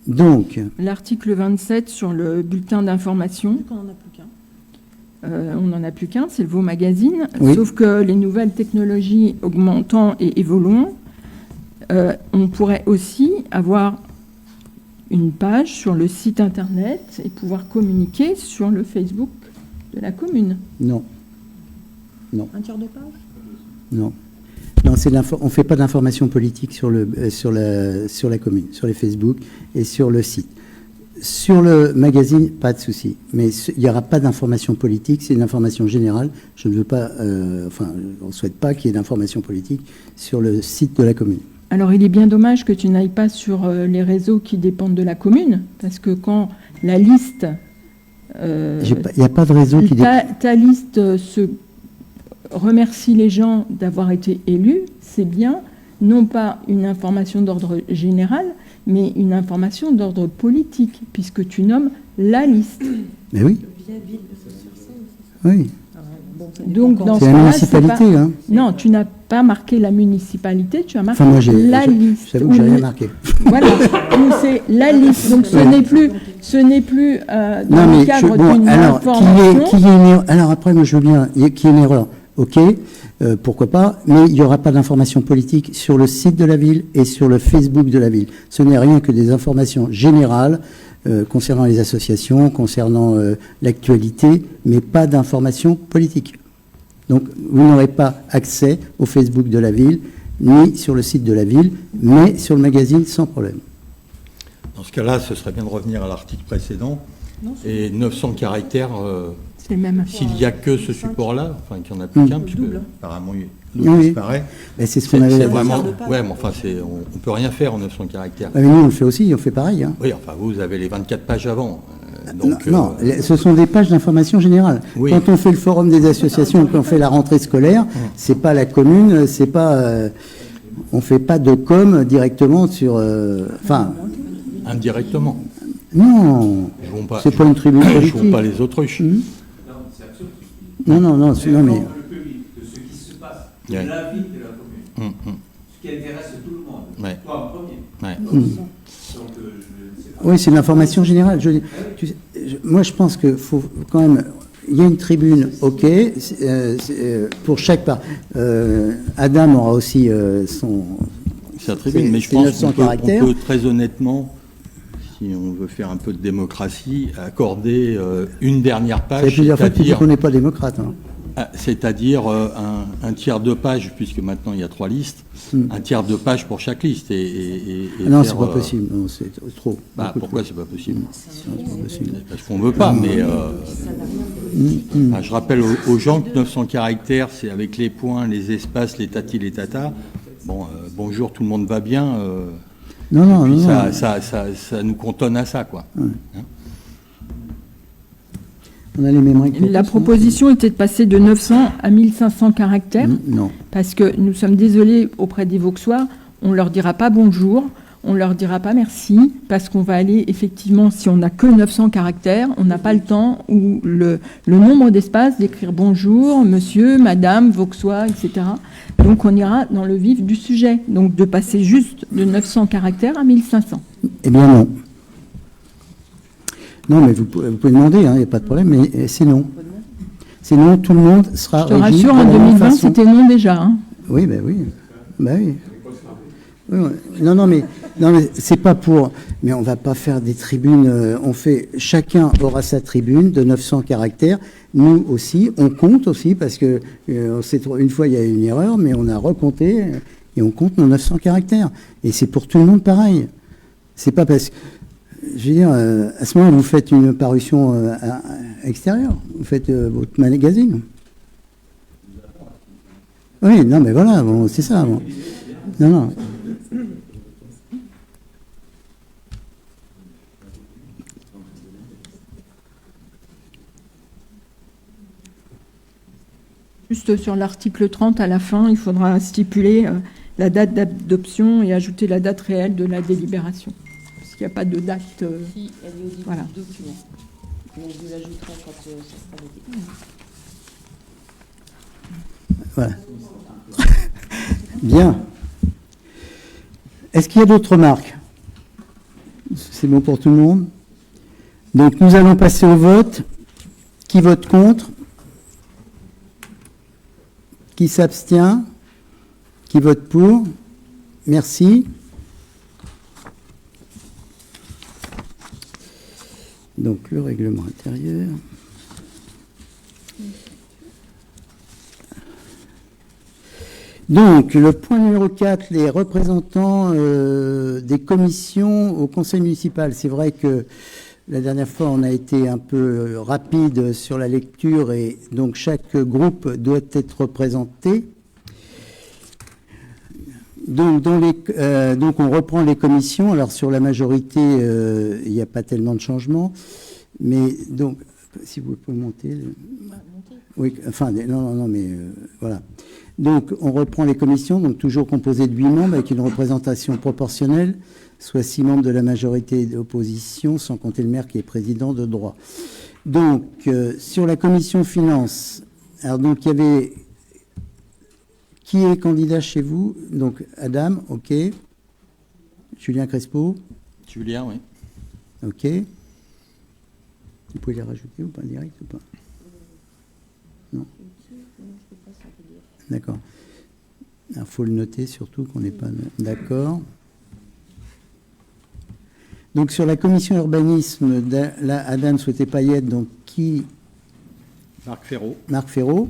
Donc, L'article 27 sur le bulletin d'information. Vu qu'on n'en a plus qu'un. On n'en a plus qu'un, c'est le Vaux Magazine. Oui. Sauf que les nouvelles technologies augmentant et évoluant, on pourrait aussi avoir une page sur le site internet et pouvoir communiquer sur le Facebook de la commune. non. Un tiers de page? Non, on ne fait pas d'information politique sur la commune, sur les Facebook et sur le site. Sur le magazine, pas de souci. Mais il n'y aura pas d'information politique, c'est une information générale. Je ne veux pas, on ne souhaite pas qu'il y ait d'information politique sur le site de la commune. Alors il est bien dommage que tu n'ailles pas sur les réseaux qui dépendent de la commune, parce que quand la liste... Il n'y a pas de réseau qui dépend. ta liste se remercie les gens d'avoir été élus, c'est bien, non pas une information d'ordre général, mais une information d'ordre politique, puisque tu nommes la liste. Mais oui, Via ville de Circé ou oui. Donc dans ce C'est la cas-là, municipalité, hein. Non, tu n'as pas marqué la municipalité, tu as marqué Enfin, moi, la liste. j'avoue que j'ai Ou- rien marqué. Voilà, donc c'est la liste. Donc ce n'est plus dans Non, le mais cadre bon, d'une alors, information. qu'il y ait une erreur. Alors après, moi, je veux bien qu'il y ait une erreur. OK, pourquoi pas, mais il n'y aura pas d'informations politiques sur le site de la ville et sur le Facebook de la ville. Ce n'est rien que des informations générales concernant les associations, concernant l'actualité, mais pas d'informations politiques. Donc, vous n'aurez pas accès au Facebook de la ville, ni sur le site de la ville, mais sur le magazine sans problème. Dans ce cas-là, ce serait bien de revenir à l'article précédent. Non, Et 900 caractères, C'est le même. s'il n'y a que ce support-là, enfin qu'il n'y en a plus qu'un, puisque double. apparemment Oui, l'autre oui. disparaît. Mais c'est ce qu'on avait... C'est un vraiment... tiers de page. Ouais, mais enfin, on ne peut rien faire en 900 caractères. Ah, mais nous, on le fait aussi, on fait pareil. Hein. Oui, enfin, vous avez les 24 pages avant. Donc, Non, ce sont des pages d'information générale. Oui. Quand on fait le forum des associations, quand on fait la rentrée scolaire, c'est pas la commune, c'est pas... on fait pas de com directement sur... Enfin, indirectement. non, Jouons pas, c'est pas une tribune jouons politique. pas les autruches. Non, non, non, non, mais... de ce qui se passe, de Ouais. la vie de la commune, Hum. ce qui intéresse tout le monde, Ouais. toi en premier. Ouais. Donc, je ne sais pas. Oui, c'est de l'information générale. Moi, je pense qu'il faut quand même... Il y a une tribune, ok, pour chaque part. Adam aura aussi son... C'est la tribune, mais je c'est pense 900 qu'on caractères. peut très honnêtement, si on veut faire un peu de démocratie, accorder une dernière Ça fait page, plusieurs fois que tu dis c'est-à-dire qu'on n'est pas démocrate. Hein. un tiers de page, puisque maintenant il y a 3 listes, un tiers de page pour chaque liste. Et Non, faire, c'est pas possible. Non, c'est trop. Bah, Beaucoup pourquoi trop. c'est pas possible? C'est pas possible. Parce qu'on veut pas, mais je rappelle aux gens que 900 caractères, c'est avec les points, les espaces, les tatis, les tatas. Bon, bonjour, tout le monde va bien. Non, non, puis non. ça nous cantonne à ça, quoi. Ouais. Hein. On a les mêmes règles. La proposition était de passer de 900 à 1500 caractères, Non. parce que nous sommes désolés auprès des Vauxois, on ne leur dira pas bonjour, on ne leur dira pas merci, parce qu'on va aller, effectivement, si on n'a que 900 caractères, on n'a pas le temps ou le nombre d'espaces d'écrire bonjour, monsieur, madame, Vauxois, etc. Donc on ira dans le vif du sujet, donc de passer juste de 900 caractères à 1500. Eh bien, non. Non, mais vous pouvez demander, il n'y a pas de problème, mais c'est non. C'est non, tout le monde sera Je te régi rassure, de en la même 2020, façon. c'était non déjà. Hein. Oui, ben oui. Ben oui. Oui, oui. Non, mais c'est pas pour. Mais on va pas faire des tribunes. On fait. Chacun aura sa tribune de 900 caractères. Nous aussi, on compte aussi parce que une fois il y a eu une erreur, mais on a recompté et on compte nos 900 caractères. Et c'est pour tout le monde pareil. C'est pas parce que. Je veux dire, à ce moment, vous faites une parution extérieure. Vous faites votre magazine. Oui, non, mais voilà, bon, c'est ça. Bon. Non, non. Juste sur l'article 30, à la fin, il faudra stipuler la date d'adoption et ajouter la date réelle de la délibération. Parce qu'il n'y a pas de date. Si, elle est au début voilà. du document. Donc je l'ajouterai quand ça sera voté. Voilà. Bien. Est-ce qu'il y a d'autres remarques? C'est bon pour tout le monde? Donc nous allons passer au vote. Qui vote contre? Qui s'abstient? Qui vote pour? Merci. Donc le règlement intérieur. Donc, le point numéro 4, les représentants des commissions au conseil municipal. C'est vrai que la dernière fois, on a été un peu rapide sur la lecture et donc chaque groupe doit être représenté. Donc, donc on reprend les commissions. Alors, sur la majorité, il n'y a pas tellement de changements. Mais donc, si vous pouvez monter. Oui, enfin, non, mais voilà. Donc, on reprend les commissions, donc toujours composées de 8 membres avec une représentation proportionnelle, soit 6 membres de la majorité d'opposition, sans compter le maire qui est président de droit. Donc, sur la commission finances, alors donc il y avait... Qui est candidat chez vous? Donc, Adam, ok. Julien Crespo? Julien, oui. Ok. Vous pouvez les rajouter ou pas direct ou pas? Non. D'accord. Il faut le noter surtout qu'on n'est pas d'accord. Donc sur la commission urbanisme, là, Adam ne souhaitait pas y être, donc qui? Marc Ferraud. Marc Ferraud.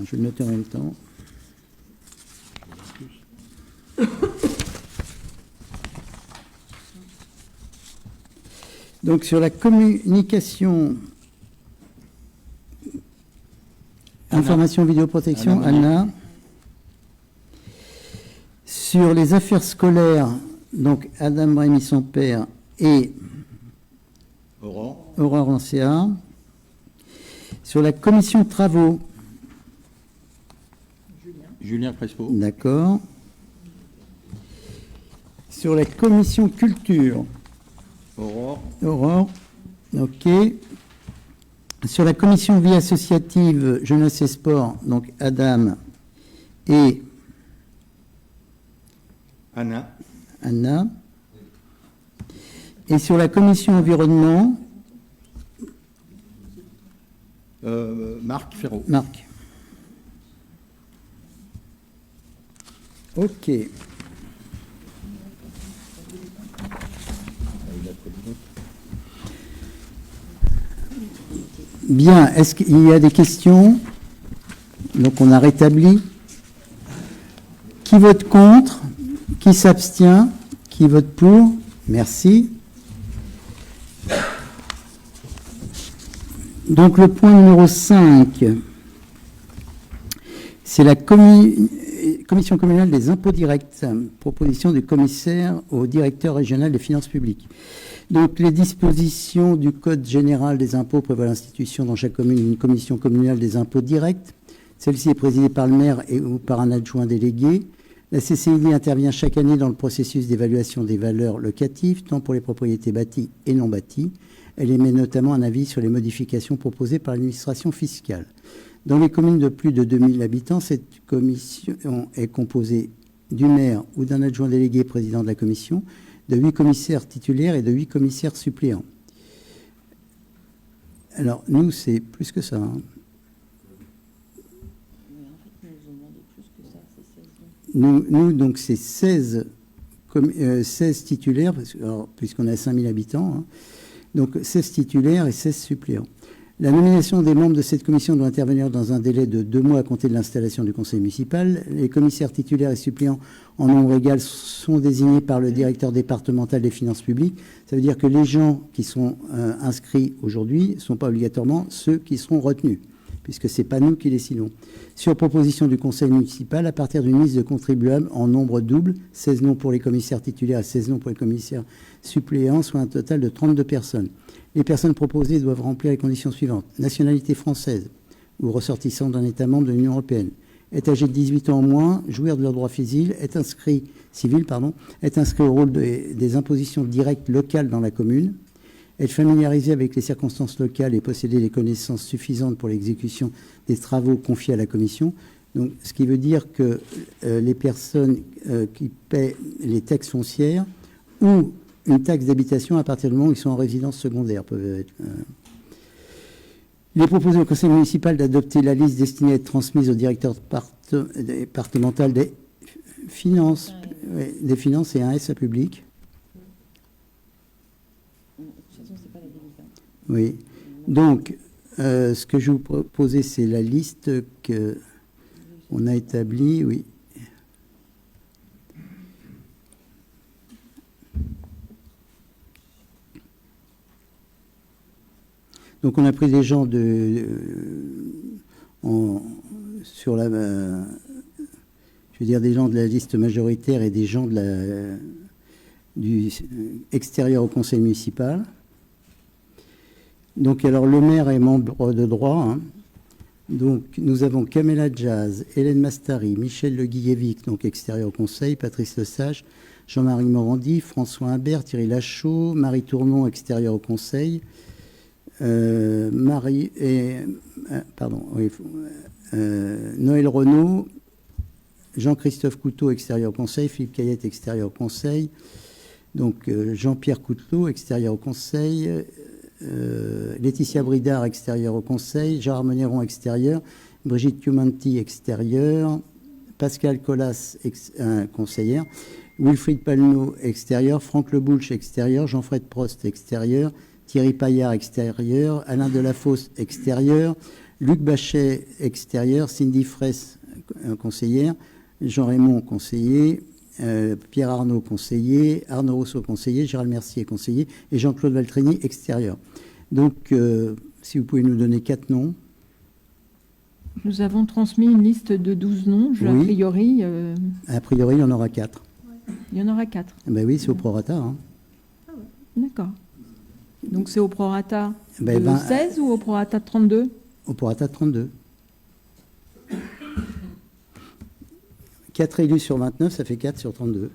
Je vais le noter en même temps. Donc sur la communication, information, vidéoprotection, Anna. Sur les affaires scolaires, donc Adam Rémy, son père, et Aurore Lancéa. Sur la commission travaux, Julien Crespo. D'accord. Sur la commission culture, Aurore. OK. Sur la commission vie associative, jeunesse et sport, donc Adam et Anna. Et sur la commission environnement, Marc Ferraud. Marc. OK. Bien, est-ce qu'il y a des questions? Donc on a rétabli. Qui vote contre? Qui s'abstient? Qui vote pour? Merci. Donc le point numéro 5, c'est la commission communale des impôts directs, proposition du commissaire au directeur régional des finances publiques. Donc les dispositions du Code général des impôts prévoient l'institution dans chaque commune d'une commission communale des impôts directs. Celle-ci est présidée par le maire ou par un adjoint délégué. La CCID intervient chaque année dans le processus d'évaluation des valeurs locatives, tant pour les propriétés bâties et non bâties. Elle émet notamment un avis sur les modifications proposées par l'administration fiscale. Dans les communes de plus de 2000 habitants, cette commission est composée du maire ou d'un adjoint délégué président de la commission, de 8 commissaires titulaires et de 8 commissaires suppléants. Alors, nous, c'est plus que ça. Hein. Nous, donc, c'est 16 titulaires, puisqu'on a 5000 habitants, hein. Donc 16 titulaires et 16 suppléants. La nomination des membres de cette commission doit intervenir dans un délai de 2 mois à compter de l'installation du conseil municipal. Les commissaires titulaires et suppléants en nombre égal sont désignés par le directeur départemental des finances publiques. Ça veut dire que les gens qui sont inscrits aujourd'hui ne sont pas obligatoirement ceux qui seront retenus, puisque ce n'est pas nous qui décidons. Sur proposition du conseil municipal, à partir d'une liste de contribuables en nombre double, 16 noms pour les commissaires titulaires et 16 noms pour les commissaires suppléants, soit un total de 32 personnes. Les personnes proposées doivent remplir les conditions suivantes. Nationalité française ou ressortissant d'un État membre de l'Union européenne, est âgé de 18 ans au moins, jouir de leurs droits civils, est inscrit au rôle des impositions directes locales dans la commune, être familiarisé avec les circonstances locales et posséder des connaissances suffisantes pour l'exécution des travaux confiés à la commission. Donc, ce qui veut dire que les personnes qui paient les taxes foncières ou une taxe d'habitation à partir du moment où ils sont en résidence secondaire peuvent être... Il est proposé au conseil municipal d'adopter la liste destinée à être transmise au directeur départemental des finances et un SA public. Oui. Donc, ce que je vous proposais, c'est la liste qu'on a établie, oui. Donc, on a pris des gens sur la, je veux dire, des gens de la liste majoritaire et des gens du extérieur au conseil municipal. Donc, alors, le maire est membre de droit. Hein. Donc, nous avons Kamela Jazz, Hélène Mastari, Michel Le Guillevic, donc extérieur au conseil, Patrice Lesage, Jean-Marie Morandi, François Imbert, Thierry Lachaud, Marie Tournon, extérieur au conseil, Noël Renaud, Jean-Christophe Couteau, extérieur au conseil, Philippe Cayette, extérieur au conseil, donc Jean-Pierre Couteau, extérieur au conseil, Laetitia Bridard, extérieur au conseil, Gérard Menéron, extérieur, Brigitte Chiumanti, extérieur, Pascal Collas, conseillère, Wilfried Palneau, extérieur, Franck Leboulch, extérieur, Jean-Fred Prost, extérieur, Thierry Paillard, extérieur, Alain Delafosse, extérieur, Luc Bachet, extérieur, Cindy Fraisse, conseillère, Jean-Raymond, conseiller, Pierre Arnaud, conseiller, Arnaud Rousseau, conseiller, Gérald Mercier, conseiller, et Jean-Claude Valtrini, extérieur. Donc, si vous pouvez nous donner 4 noms. Nous avons transmis une liste de 12 noms. Oui. A priori... A priori, il y en aura 4. Il y en aura 4. Ben oui, c'est au prorata. Hein. D'accord. Donc c'est au prorata Ben, de 16 ou au prorata de 32 ? Au prorata de 32. 4 élus sur 29, ça fait 4 sur 32.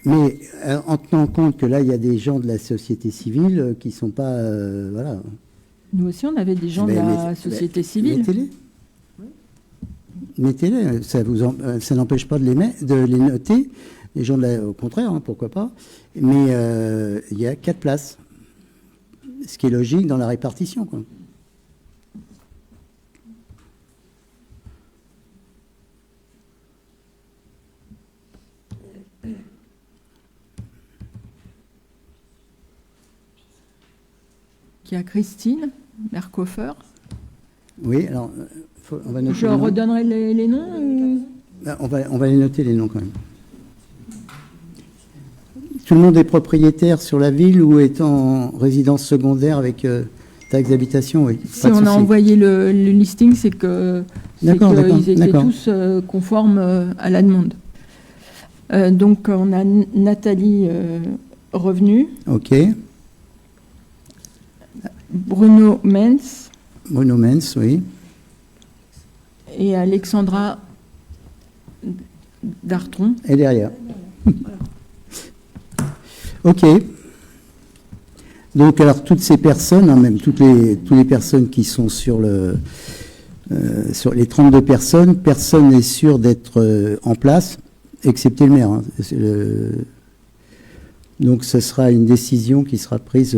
Mais en tenant compte que là, il y a des gens de la société civile qui ne sont pas... voilà. Nous aussi, on avait des gens de la société civile. Mettez-les. Mettez-les. Ça n'empêche pas de les noter. Les gens, au contraire, hein, pourquoi pas. Mais il y a 4 places. Ce qui est logique dans la répartition, quoi. Qui a Christine Mercofer. Oui, alors, on va noter. Je redonnerai les noms ou... On va les noter, les noms, quand même. Tout le monde est propriétaire sur la ville ou est en résidence secondaire avec taxe d'habitation, oui. Si on a envoyé le listing, c'est qu'ils étaient tous conformes à la demande. Donc, on a Nathalie Revenu. OK. Bruno Menz. Bruno Menz, oui. Et Alexandra Dartron. Et derrière. OK. Donc, alors, toutes ces personnes, hein, même toutes les personnes qui sont sur les 32 personnes, personne n'est sûr d'être en place, excepté le maire. Hein. Donc, ce sera une décision qui sera prise...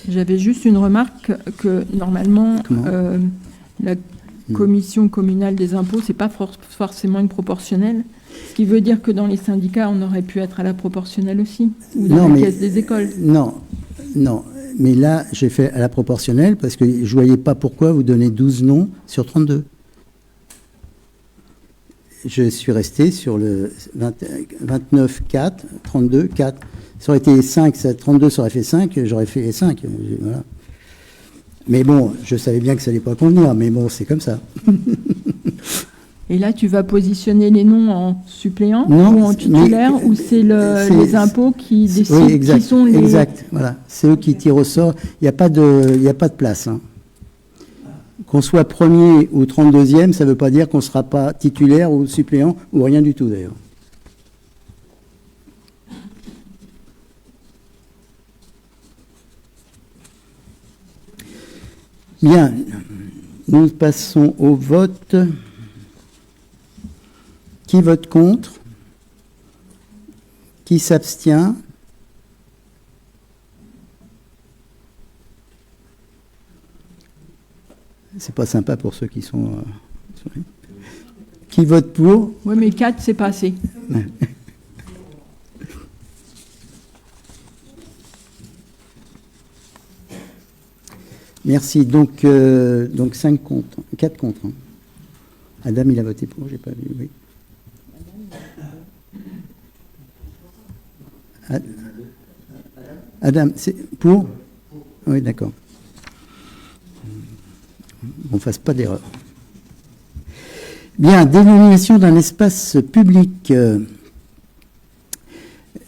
J'avais juste une remarque que normalement, la commission communale des impôts, c'est pas forcément une proportionnelle. Ce qui veut dire que dans les syndicats, on aurait pu être à la proportionnelle aussi, ou dans la caisse des écoles. Non. Mais là, j'ai fait à la proportionnelle parce que je ne voyais pas pourquoi vous donnez 12 noms sur 32. Je suis resté sur le 29, 4, 32, 4. Ça aurait été 5, 32, ça aurait fait 5, j'aurais fait les 5. Voilà. Mais bon, je savais bien que ça n'allait pas convenir, mais bon, c'est comme ça. Et là, tu vas positionner les noms en suppléant ou en titulaire, ou c'est les impôts qui décident qui sont les... Exact, voilà. C'est eux qui tirent au sort. Il n'y a pas de place. Hein. Qu'on soit premier ou 32e, ça ne veut pas dire qu'on ne sera pas titulaire ou suppléant, ou rien du tout d'ailleurs. Bien, nous passons au vote. Qui vote contre? Qui s'abstient? C'est pas sympa pour ceux qui sont... Qui vote pour? Oui, mais 4, c'est pas assez. Merci. Donc 5 contre, 4 contre. Hein. Adam, il a voté pour, j'ai pas vu, oui. Adam, c'est pour? Oui, d'accord. On ne fasse pas d'erreur. Bien, dénomination d'un espace public.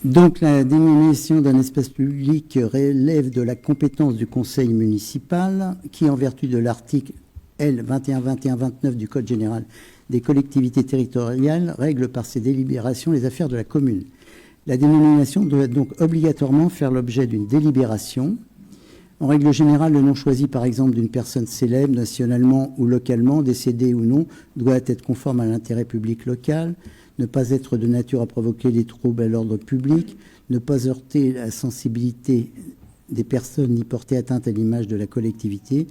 Donc, la dénomination d'un espace public relève de la compétence du conseil municipal qui, en vertu de l'article L. 21-21-29 du Code général des collectivités territoriales, règle par ses délibérations les affaires de la commune. La dénomination doit donc obligatoirement faire l'objet d'une délibération. En règle générale, le nom choisi, par exemple, d'une personne célèbre, nationalement ou localement, décédée ou non, doit être conforme à l'intérêt public local, ne pas être de nature à provoquer des troubles à l'ordre public, ne pas heurter la sensibilité des personnes ni porter atteinte à l'image de la collectivité,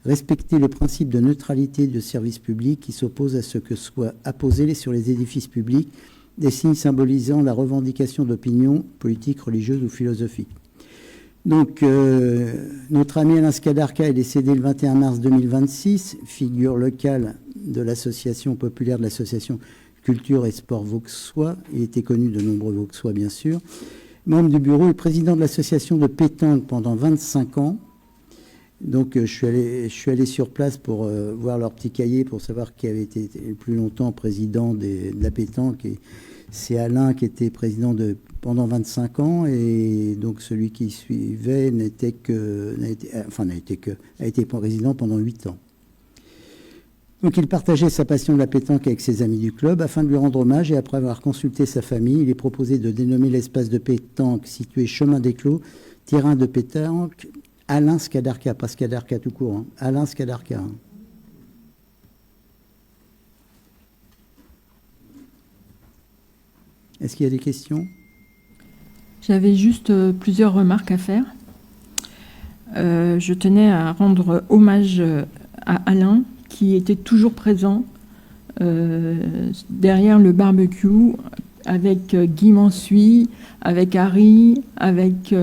respecter le principe de neutralité de service public qui s'oppose à ce que soient apposés sur les édifices publics des signes symbolisant la revendication d'opinions politiques, religieuses ou philosophiques. Donc, notre ami Alain Skadarka est décédé le 21 mars 2026, figure locale de l'association populaire de l'association Culture et Sport Vauxois. Il était connu de nombreux Vauxois, bien sûr. Membre du bureau et président de l'association de pétanque pendant 25 ans. Donc, je suis allé sur place pour voir leur petit cahier, pour savoir qui avait été le plus longtemps président de la pétanque. Et c'est Alain qui était président pendant 25 ans, et donc celui qui suivait a été président pendant 8 ans. Donc il partageait sa passion de la pétanque avec ses amis du club. Afin de lui rendre hommage et après avoir consulté sa famille, il est proposé de dénommer l'espace de pétanque situé chemin des Clos, terrain de pétanque, Alain Skadarka, pas Skadarka tout court, hein. Alain Skadarka. Est-ce qu'il y a des questions? J'avais juste plusieurs remarques à faire. Je tenais à rendre hommage à Alain, qui était toujours présent derrière le barbecue, avec Guy Mansuy, avec Harry, avec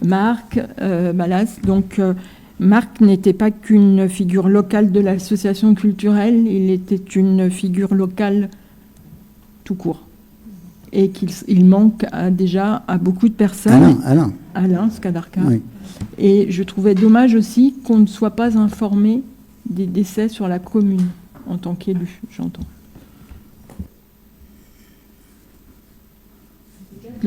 Marc Malas. Donc, Marc n'était pas qu'une figure locale de l'association culturelle, il était une figure locale tout court. Et qu'il manque déjà à beaucoup de personnes. Alain Skadarka. Oui. Et je trouvais dommage aussi qu'on ne soit pas informé des décès sur la commune, en tant qu'élu, j'entends.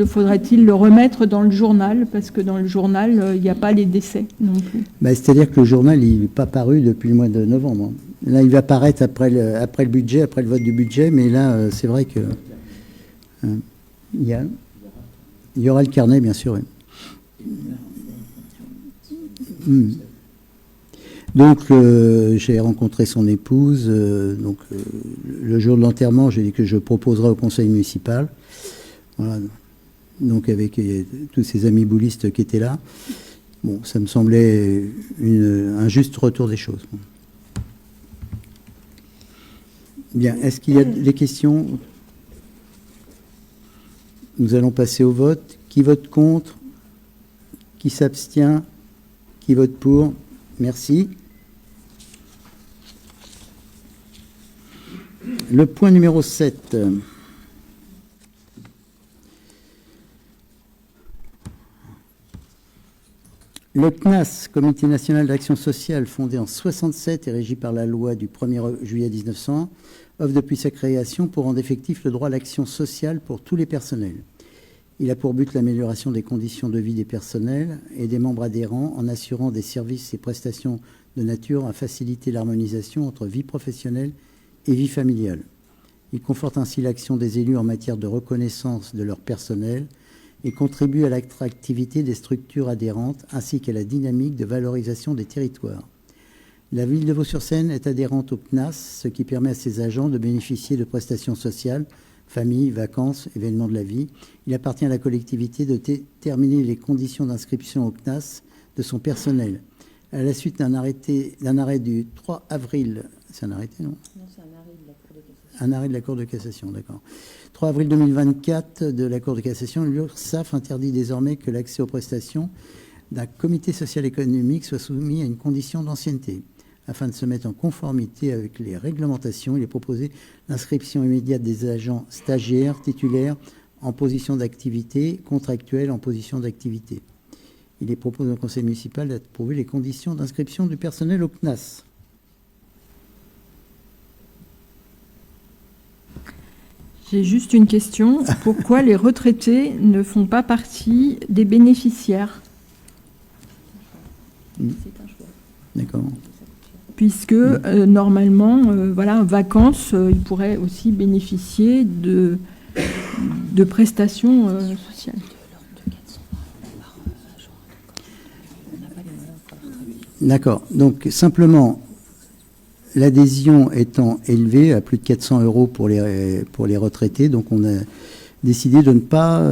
Faudrait-il le remettre dans le journal, parce que dans le journal, il n'y a pas les décès non plus. C'est-à-dire que le journal, il n'est pas paru depuis le mois de novembre. Là, il va paraître après le budget, après le vote du budget, mais là, c'est vrai que... Il y aura le carnet, bien sûr. Oui. Donc, j'ai rencontré son épouse. Donc, le jour de l'enterrement, j'ai dit que je proposerai au conseil municipal. Voilà. Donc, avec tous ces amis boulistes qui étaient là. Bon, ça me semblait un juste retour des choses. Bien, est-ce qu'il y a des questions ? Nous allons passer au vote. Qui vote contre? Qui s'abstient? Qui vote pour? Merci. Le point numéro 7. Le CNAS, Comité national d'action sociale, fondé en 1967 et régi par la loi du 1er juillet 1900, offre depuis sa création pour rendre effectif le droit à l'action sociale pour tous les personnels. Il a pour but l'amélioration des conditions de vie des personnels et des membres adhérents en assurant des services et prestations de nature à faciliter l'harmonisation entre vie professionnelle et vie familiale. Il conforte ainsi l'action des élus en matière de reconnaissance de leur personnel et contribue à l'attractivité des structures adhérentes ainsi qu'à la dynamique de valorisation des territoires. La ville de Vaux-sur-Seine est adhérente au CNAS, ce qui permet à ses agents de bénéficier de prestations sociales, famille, vacances, événements de la vie. Il appartient à la collectivité de déterminer les conditions d'inscription au CNAS de son personnel. À la suite d'un arrêt du 3 avril... C'est un arrêté, non? Non, c'est un arrêt de la Cour de cassation. Un arrêt de la Cour de cassation, d'accord. 3 avril 2024 de la Cour de cassation, l'URSSAF interdit désormais que l'accès aux prestations d'un comité social économique soit soumis à une condition d'ancienneté. Afin de se mettre en conformité avec les réglementations, il est proposé l'inscription immédiate des agents stagiaires, titulaires, en position d'activité, contractuels en position d'activité. Il est proposé au conseil municipal d'approuver les conditions d'inscription du personnel au CNAS. J'ai juste une question. Pourquoi les retraités ne font pas partie des bénéficiaires? C'est un choix. D'accord. Puisque normalement, voilà, vacances, ils pourraient aussi bénéficier de prestations sociales. D'accord. Donc simplement, l'adhésion étant élevée à plus de 400 € pour les retraités, donc on a décidé de ne pas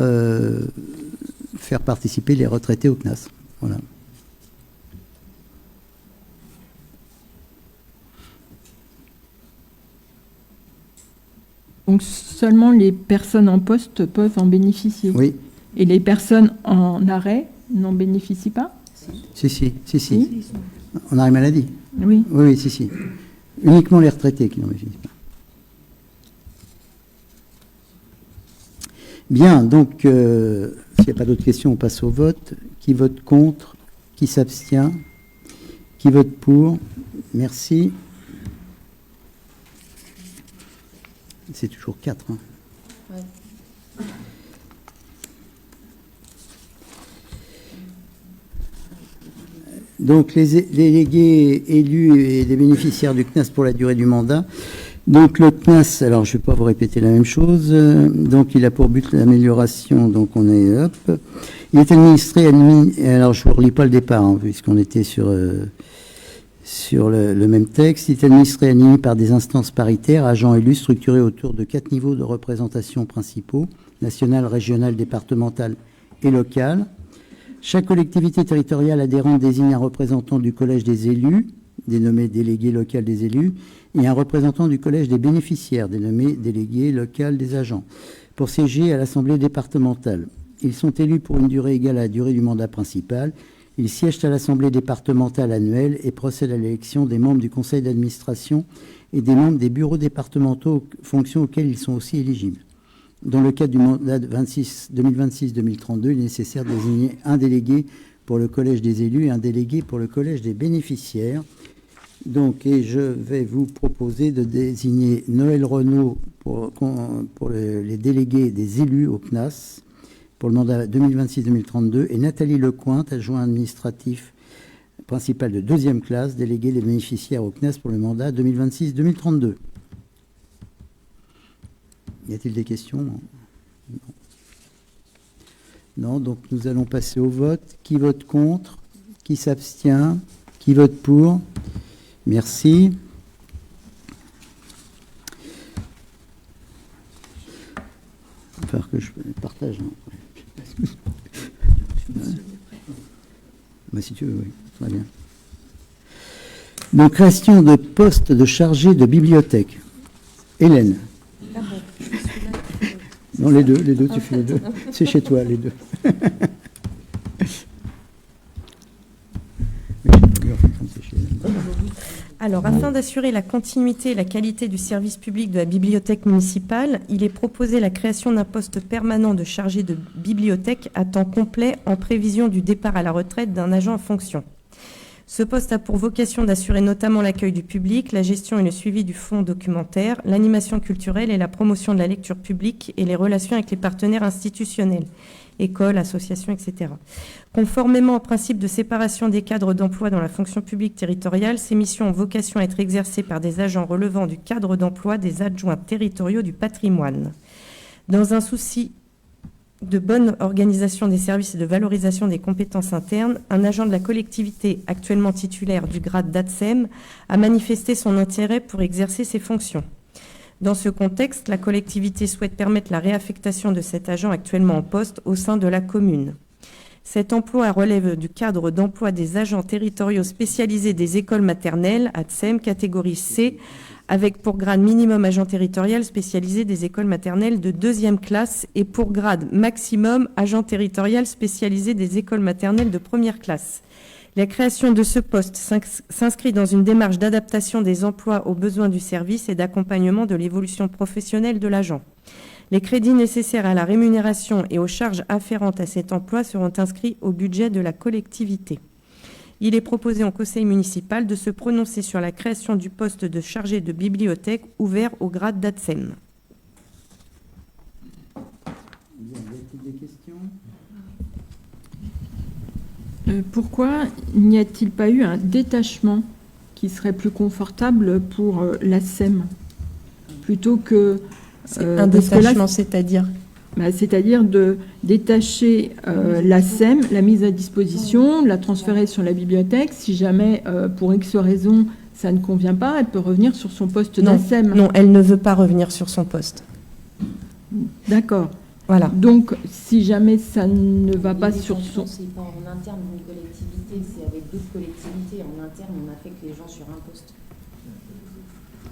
faire participer les retraités au CNAS. Voilà. Donc seulement les personnes en poste peuvent en bénéficier. Oui. Et les personnes en arrêt n'en bénéficient pas? Si. En arrêt maladie. Oui. Oui, si. Uniquement les retraités qui n'en bénéficient pas. Bien, donc, s'il n'y a pas d'autres questions, on passe au vote. Qui vote contre? Qui s'abstient? Qui vote pour? Merci. C'est toujours 4. Hein. Ouais. Donc, les délégués élus et les bénéficiaires du CNAS pour la durée du mandat. Donc, le CNAS, alors je ne vais pas vous répéter la même chose. Donc, il a pour but l'amélioration. Donc, on est hop. Il est administré, alors je ne vous relis pas le départ, hein, puisqu'on était sur le même texte. Il est administré et animé par des instances paritaires, agents élus structurés autour de 4 niveaux de représentation principaux, national, régional, départemental et local. Chaque collectivité territoriale adhérente désigne un représentant du collège des élus, dénommé délégué local des élus, et un représentant du collège des bénéficiaires, dénommé délégué local des agents, pour siéger à l'Assemblée départementale. Ils sont élus pour une durée égale à la durée du mandat principal. Ils siègent à l'Assemblée départementale annuelle et procèdent à l'élection des membres du conseil d'administration et des membres des bureaux départementaux, fonctions auxquelles ils sont aussi éligibles. Dans le cadre du mandat 2026-2032, il est nécessaire de désigner un délégué pour le collège des élus et un délégué pour le collège des bénéficiaires. Donc, et je vais vous proposer de désigner Noël Renaud pour les délégués des élus au CNAS pour le mandat 2026-2032 et Nathalie Lecointe, adjoint administratif principal de 2e classe, délégué des bénéficiaires au CNAS pour le mandat 2026-2032. Y a-t-il des questions? Non, donc nous allons passer au vote. Qui vote contre? Qui s'abstient? Qui vote pour? Merci. Il va falloir que je partage. Hein. Bah, si tu veux, oui. Très bien. Donc, création de poste de chargé de bibliothèque. Hélène. Non, les deux, tu fais les deux. C'est chez toi, les deux. Alors, afin d'assurer la continuité et la qualité du service public de la bibliothèque municipale, il est proposé la création d'un poste permanent de chargé de bibliothèque à temps complet en prévision du départ à la retraite d'un agent en fonction. Ce poste a pour vocation d'assurer notamment l'accueil du public, la gestion et le suivi du fonds documentaire, l'animation culturelle et la promotion de la lecture publique et les relations avec les partenaires institutionnels, écoles, associations, etc. Conformément au principe de séparation des cadres d'emploi dans la fonction publique territoriale, ces missions ont vocation à être exercées par des agents relevant du cadre d'emploi des adjoints territoriaux du patrimoine. Dans un souci de bonne organisation des services et de valorisation des compétences internes, un agent de la collectivité actuellement titulaire du grade d'ATSEM a manifesté son intérêt pour exercer ses fonctions. Dans ce contexte, la collectivité souhaite permettre la réaffectation de cet agent actuellement en poste au sein de la commune. Cet emploi relève du cadre d'emploi des agents territoriaux spécialisés des écoles maternelles, ATSEM, catégorie C, avec pour grade minimum agent territorial spécialisé des écoles maternelles de 2e classe et pour grade maximum agent territorial spécialisé des écoles maternelles de 1re classe. La création de ce poste s'inscrit dans une démarche d'adaptation des emplois aux besoins du service et d'accompagnement de l'évolution professionnelle de l'agent. Les crédits nécessaires à la rémunération et aux charges afférentes à cet emploi seront inscrits au budget de la collectivité. Il est proposé au conseil municipal de se prononcer sur la création du poste de chargé de bibliothèque ouvert au grade d'ATSEM. Bien, y a-t-il des questions? Pourquoi n'y a-t-il pas eu un détachement qui serait plus confortable pour l'ATSEM plutôt que... un détachement, c'est-à-dire c'est-à-dire de détacher l'ATSEM, la mise à disposition, la transférer sur la bibliothèque. Si jamais, pour X raison, ça ne convient pas, elle peut revenir sur son poste d'ATSEM. Non, elle ne veut pas revenir sur son poste. D'accord. Voilà. Donc, si jamais ça ne va pas sur son... C'est pas en interne d'une collectivité, c'est avec d'autres collectivités. En interne, on affecte les gens sur un poste.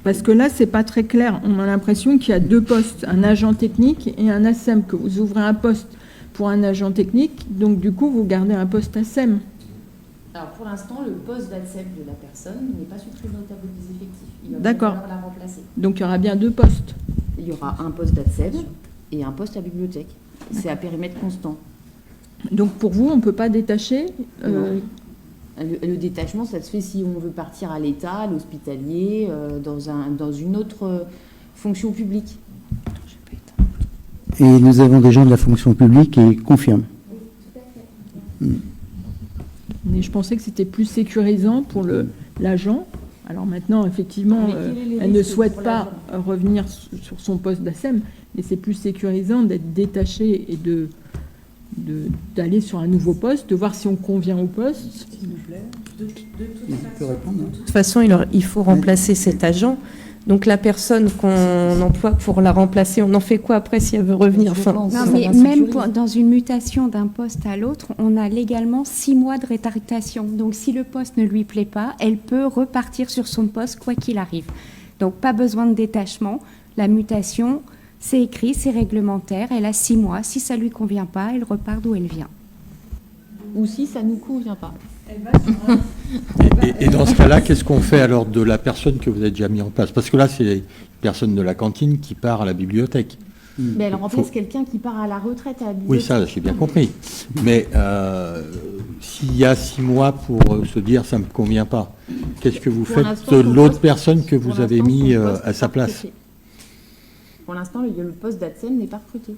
Parce que là, c'est pas très clair. On a l'impression qu'il y a 2 postes, un agent technique et un ATSEM, que vous ouvrez un poste pour un agent technique. Donc, du coup, vous gardez un poste ASEM. Alors, pour l'instant, le poste d'ADSEM de la personne n'est pas supprimé au tableau des effectifs. Il va D'accord. falloir la remplacer. Donc, il y aura bien 2 postes. Il y aura un poste d'ADSEM et un poste à bibliothèque. C'est à périmètre constant. Donc, pour vous, on ne peut pas détacher Le détachement, ça se fait si on veut partir à l'État, à l'hospitalier, dans une autre fonction publique. Et nous avons des gens de la fonction publique qui confirment. Mais je pensais que c'était plus sécurisant pour l'agent. Alors maintenant, effectivement, Mais quel est le elle ne risque souhaite pour pas revenir sur son poste d'ASEM, mais c'est plus sécurisant d'être détaché et d'aller sur un nouveau poste, de voir si on convient au poste. De toute façon, il faut remplacer cet agent. Donc la personne qu'on emploie pour la remplacer, on en fait quoi après si elle veut revenir Non, mais même dans une mutation d'un poste à l'autre, on a légalement 6 mois de rétractation. Donc si le poste ne lui plaît pas, elle peut repartir sur son poste quoi qu'il arrive. Donc pas besoin de détachement. La mutation, c'est écrit, c'est réglementaire. Elle a 6 mois. Si ça ne lui convient pas, elle repart d'où elle vient. Ou si ça ne nous convient pas. Et dans ce cas-là, qu'est-ce qu'on fait alors de la personne que vous avez déjà mis en place? Parce que là, c'est une personne de la cantine qui part à la bibliothèque. Mais elle remplace quelqu'un qui part à la retraite à la bibliothèque. Oui, ça, j'ai bien compris. Mais s'il y a 6 mois pour se dire ça ne me convient pas, qu'est-ce que vous faites de l'autre personne que vous avez mis à sa place? Pour l'instant, le poste d'ADSEM n'est pas recruté.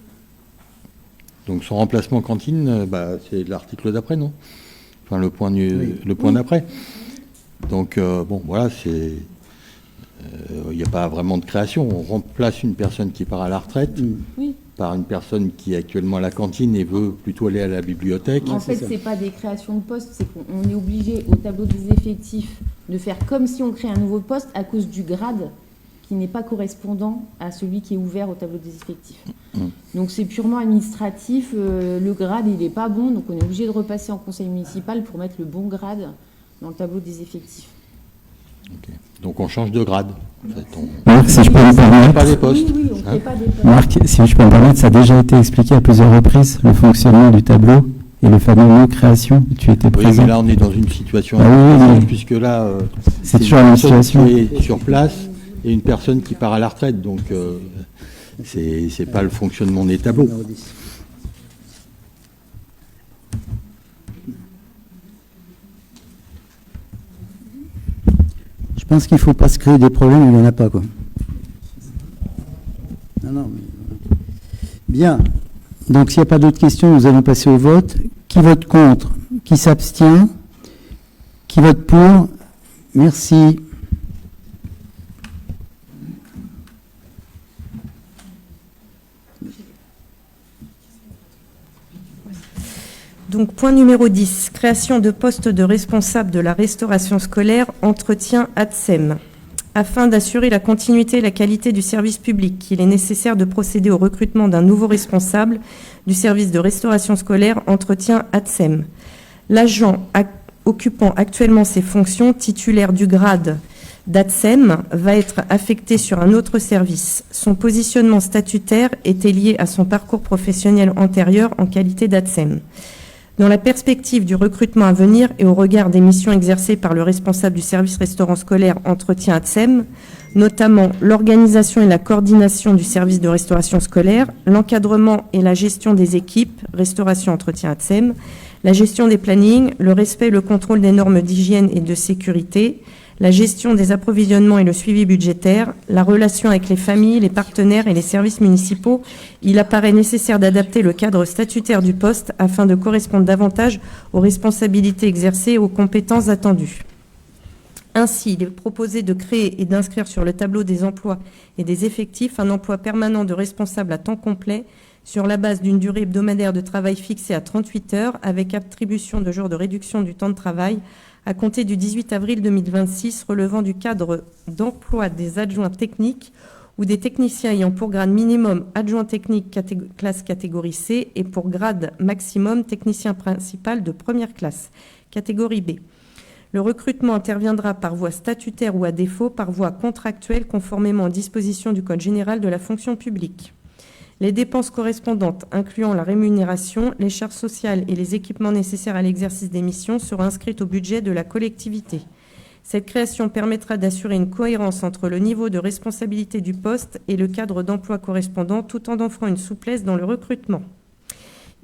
Donc son remplacement cantine, c'est l'article d'après, non? Enfin, le point d'après. Donc, bon, voilà, il n'y a pas vraiment de création. On remplace une personne qui part à la retraite par une personne qui est actuellement à la cantine et veut plutôt aller à la bibliothèque. En fait, ce n'est pas des créations de postes, c'est qu'on est obligé au tableau des effectifs de faire comme si on crée un nouveau poste à cause du grade qui n'est pas correspondant à celui qui est ouvert au tableau des effectifs. Donc c'est purement administratif, le grade il n'est pas bon, donc on est obligé de repasser en conseil municipal pour mettre le bon grade dans le tableau des effectifs. Okay. Donc on change de grade. En fait, Marc, si je peux me permettre, pas des postes. Oui, on ne crée pas des postes. Marc, si je peux me permettre, ça a déjà été expliqué à plusieurs reprises, le fonctionnement du tableau et le fameux mot création. Tu étais présent. Oui, mais là on est dans une situation puisque là c'est toujours une situation qui est sur place et une personne qui part à la retraite, donc c'est pas le fonctionnement des tableaux. Je pense qu'il ne faut pas se créer des problèmes où il n'y en a pas, quoi. Non, mais... Bien. Donc, s'il n'y a pas d'autres questions, nous allons passer au vote. Qui vote contre? Qui s'abstient? Qui vote pour? Merci. Donc, point numéro 10, création de postes de responsable de la restauration scolaire, entretien ADSEM. Afin d'assurer la continuité et la qualité du service public, il est nécessaire de procéder au recrutement d'un nouveau responsable du service de restauration scolaire, entretien ADSEM. L'agent occupant actuellement ces fonctions, titulaire du grade d'ADSEM, va être affecté sur un autre service. Son positionnement statutaire était lié à son parcours professionnel antérieur en qualité d'ADSEM. Dans la perspective du recrutement à venir et au regard des missions exercées par le responsable du service restaurant scolaire entretien ADSEM, notamment l'organisation et la coordination du service de restauration scolaire, l'encadrement et la gestion des équipes, restauration entretien ADSEM, la gestion des plannings, le respect et le contrôle des normes d'hygiène et de sécurité, la gestion des approvisionnements et le suivi budgétaire, la relation avec les familles, les partenaires et les services municipaux, il apparaît nécessaire d'adapter le cadre statutaire du poste afin de correspondre davantage aux responsabilités exercées et aux compétences attendues. Ainsi, il est proposé de créer et d'inscrire sur le tableau des emplois et des effectifs un emploi permanent de responsable à temps complet sur la base d'une durée hebdomadaire de travail fixée à 38 heures avec attribution de jours de réduction du temps de travail à compter du 18 avril 2026 relevant du cadre d'emploi des adjoints techniques ou des techniciens ayant pour grade minimum adjoint technique classe catégorie C et pour grade maximum technicien principal de première classe, catégorie B. Le recrutement interviendra par voie statutaire ou à défaut par voie contractuelle conformément aux dispositions du Code général de la fonction publique. Les dépenses correspondantes, incluant la rémunération, les charges sociales et les équipements nécessaires à l'exercice des missions, seront inscrites au budget de la collectivité. Cette création permettra d'assurer une cohérence entre le niveau de responsabilité du poste et le cadre d'emploi correspondant, tout en offrant une souplesse dans le recrutement.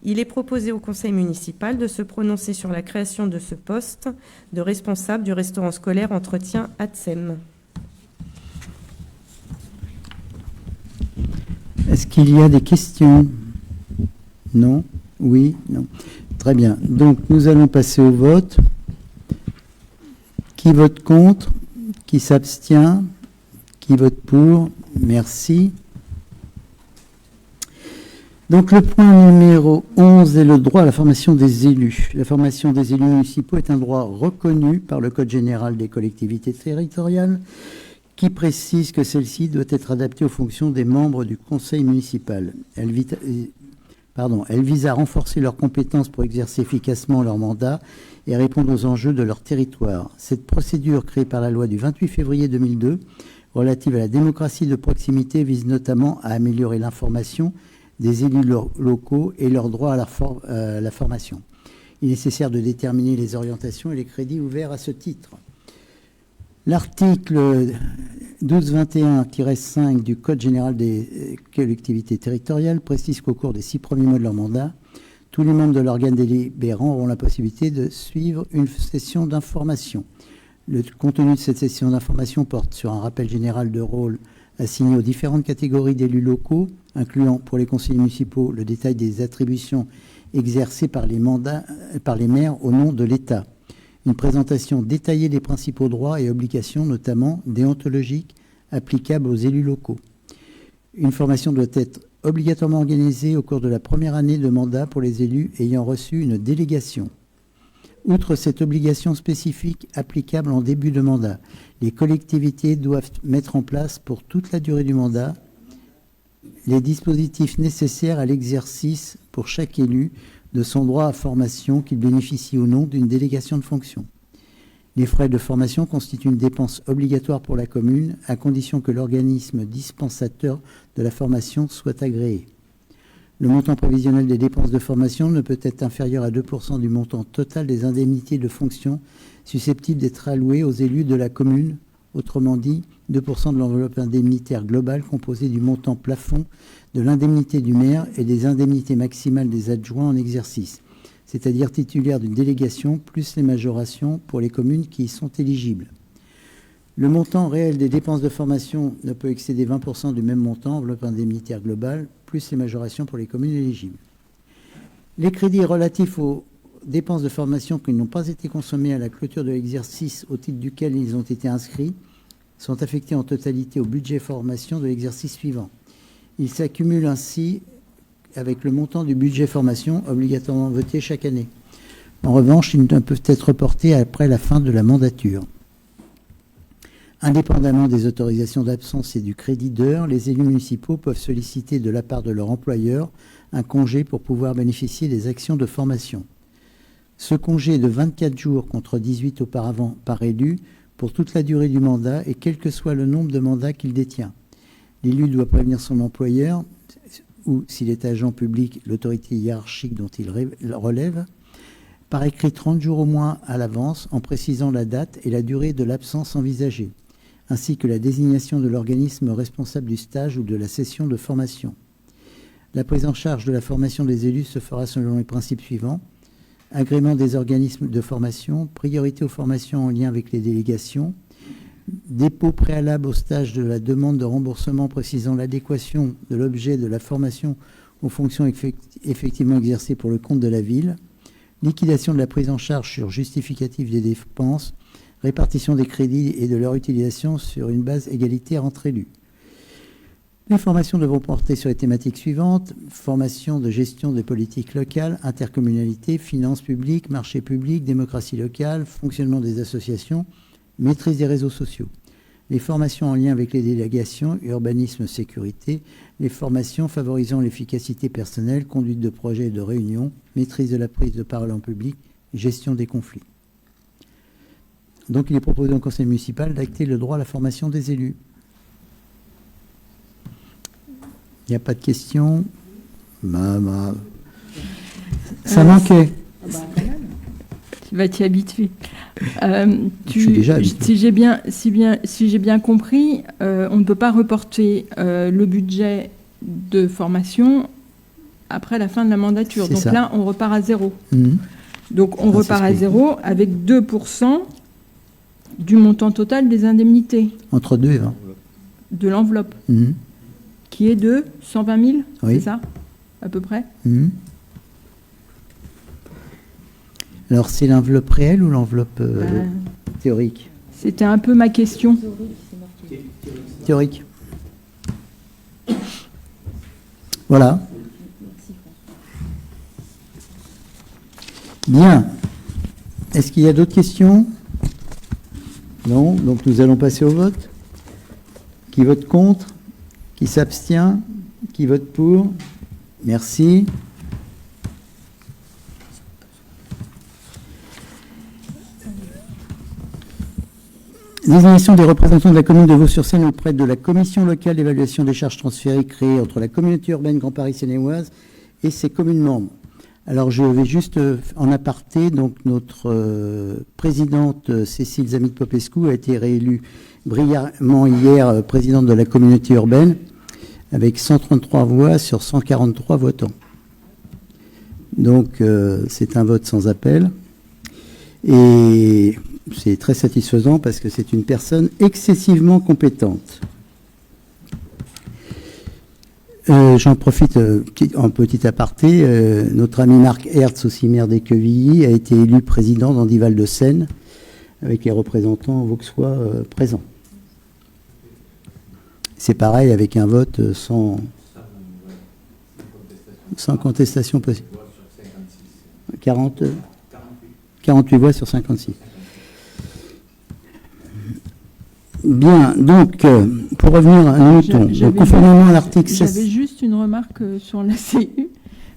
Il est proposé au conseil municipal de se prononcer sur la création de ce poste de responsable du restaurant scolaire entretien ATSEM. Est-ce qu'il y a des questions? Non? Oui? Non? Très bien. Donc, nous allons passer au vote. Qui vote contre? Qui s'abstient? Qui vote pour? Merci. Donc, le point numéro 11 est le droit à la formation des élus. La formation des élus municipaux est un droit reconnu par le Code général des collectivités territoriales qui précise que celle-ci doit être adaptée aux fonctions des membres du conseil municipal. Elle vise à renforcer leurs compétences pour exercer efficacement leur mandat et répondre aux enjeux de leur territoire. Cette procédure, créée par la loi du 28 février 2002, relative à la démocratie de proximité, vise notamment à améliorer l'information des élus locaux et leur droit à la formation. Il est nécessaire de déterminer les orientations et les crédits ouverts à ce titre. L'article 1221-5 du Code général des collectivités territoriales précise qu'au cours des 6 premiers mois de leur mandat, tous les membres de l'organe délibérant auront la possibilité de suivre une session d'information. Le contenu de cette session d'information porte sur un rappel général de rôle assigné aux différentes catégories d'élus locaux, incluant pour les conseillers municipaux le détail des attributions exercées par les maires au nom de l'État. Une présentation détaillée des principaux droits et obligations, notamment déontologiques, applicables aux élus locaux. Une formation doit être obligatoirement organisée au cours de la première année de mandat pour les élus ayant reçu une délégation. Outre cette obligation spécifique applicable en début de mandat, les collectivités doivent mettre en place pour toute la durée du mandat les dispositifs nécessaires à l'exercice pour chaque élu de son droit à formation qu'il bénéficie ou non d'une délégation de fonction. Les frais de formation constituent une dépense obligatoire pour la commune, à condition que l'organisme dispensateur de la formation soit agréé. Le montant prévisionnel des dépenses de formation ne peut être inférieur à 2% du montant total des indemnités de fonction susceptibles d'être allouées aux élus de la commune, autrement dit 2% de l'enveloppe indemnitaire globale composée du montant plafond de l'indemnité du maire et des indemnités maximales des adjoints en exercice, c'est-à-dire titulaires d'une délégation, plus les majorations pour les communes qui y sont éligibles. Le montant réel des dépenses de formation ne peut excéder 20% du même montant, enveloppe indemnitaire globale, plus les majorations pour les communes éligibles. Les crédits relatifs aux dépenses de formation qui n'ont pas été consommés à la clôture de l'exercice au titre duquel ils ont été inscrits sont affectés en totalité au budget formation de l'exercice suivant. Ils s'accumulent ainsi avec le montant du budget formation obligatoirement voté chaque année. En revanche, ils ne peuvent être reportés après la fin de la mandature. Indépendamment des autorisations d'absence et du crédit d'heure, les élus municipaux peuvent solliciter de la part de leur employeur un congé pour pouvoir bénéficier des actions de formation. Ce congé est de 24 jours contre 18 auparavant par élu pour toute la durée du mandat et quel que soit le nombre de mandats qu'il détient. L'élu doit prévenir son employeur ou, s'il est agent public, l'autorité hiérarchique dont il relève, par écrit 30 jours au moins à l'avance en précisant la date et la durée de l'absence envisagée, ainsi que la désignation de l'organisme responsable du stage ou de la session de formation. La prise en charge de la formation des élus se fera selon les principes suivants: agrément des organismes de formation, priorité aux formations en lien avec les délégations, dépôt préalable au stage de la demande de remboursement précisant l'adéquation de l'objet de la formation aux fonctions effectivement exercées pour le compte de la ville, liquidation de la prise en charge sur justificatif des dépenses, répartition des crédits et de leur utilisation sur une base égalitaire entre élus. Les formations devront porter sur les thématiques suivantes: formation de gestion des politiques locales, intercommunalité, finances publiques, marchés publics, démocratie locale, fonctionnement des associations, maîtrise des réseaux sociaux. Les formations en lien avec les délégations, urbanisme, sécurité, les formations favorisant l'efficacité personnelle, conduite de projets et de réunions, maîtrise de la prise de parole en public, gestion des conflits. Donc il est proposé au conseil municipal d'acter le droit à la formation des élus. Il n'y a pas de questions. Ça manquait. Tu vas t'y habituer. Je suis déjà habitué. Si j'ai bien compris, on ne peut pas reporter le budget de formation après la fin de la mandature. Donc là, on repart à zéro. Donc on repart à zéro avec 2% du montant total des indemnités. Entre 2 et 20. De l'enveloppe. Qui est de 120 000, c'est ça, à peu près. Alors, c'est l'enveloppe réelle ou l'enveloppe théorique? C'était un peu ma question. Théorique. Voilà. Bien. Est-ce qu'il y a d'autres questions? Non. Donc, nous allons passer au vote. Qui vote contre? Qui s'abstient? Qui vote pour? Merci. Désignation des représentants de la commune de Vaux-sur-Seine auprès de la commission locale d'évaluation des charges transférées créée entre la communauté urbaine Grand Paris Seine-et-Oise et ses communes membres. Alors, je vais juste en aparté. Donc, notre présidente Cécile Zamit-Popescu a été réélue brillamment hier présidente de la communauté urbaine avec 133 voix sur 143 votants. Donc, c'est un vote sans appel. Et c'est très satisfaisant parce que c'est une personne excessivement compétente. J'en profite en petit aparté. Notre ami Marc Hertz, aussi maire d'Équevilly, a été élu président d'Andival de Seine avec les représentants vauxois présents. C'est pareil avec un vote sans contestation possible. 48 voix sur 56. Bien, donc, pour revenir à nos moutons, conformément à l'article 16... J'avais juste une remarque sur la CU.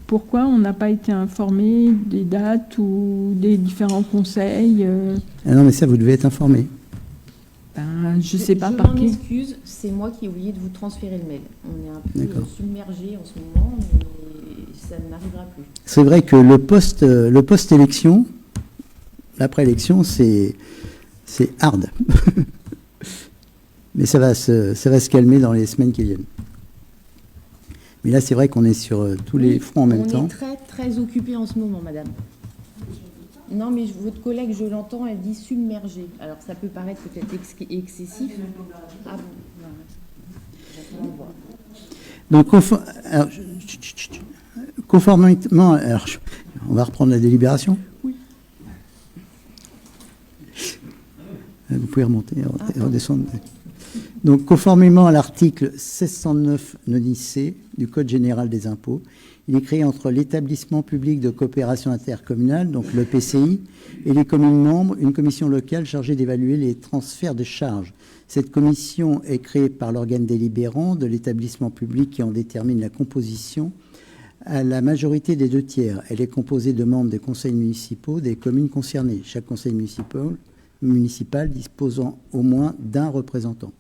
Pourquoi on n'a pas été informé des dates ou des différents conseils Ah non, mais ça, vous devez être informé. Je ne sais pas par qui. Je m'excuse, c'est moi qui ai oublié de vous transférer le mail. On est un peu submergé en ce moment, mais ça n'arrivera plus. C'est vrai que le post-élection, l'après-élection, c'est hard. Mais ça va se calmer dans les semaines qui viennent. Mais là, c'est vrai qu'on est sur tous les fronts en même temps. On est très, très occupé en ce moment, madame. Non, mais votre collègue, je l'entends, elle dit submergé. Alors, ça peut paraître peut-être excessif. Ah bon, j'attends de voir. Donc, conformément... Alors, on va reprendre la délibération. Oui. Vous pouvez remonter et redescendre. Donc, conformément à l'article 1609 nodis-C du Code général des impôts, il est créé entre l'établissement public de coopération intercommunale, donc le PCI, et les communes membres, une commission locale chargée d'évaluer les transferts de charges. Cette commission est créée par l'organe délibérant de l'établissement public qui en détermine la composition à la majorité des 2/3. Elle est composée de membres des conseils municipaux des communes concernées, chaque conseil municipal disposant au moins d'un représentant.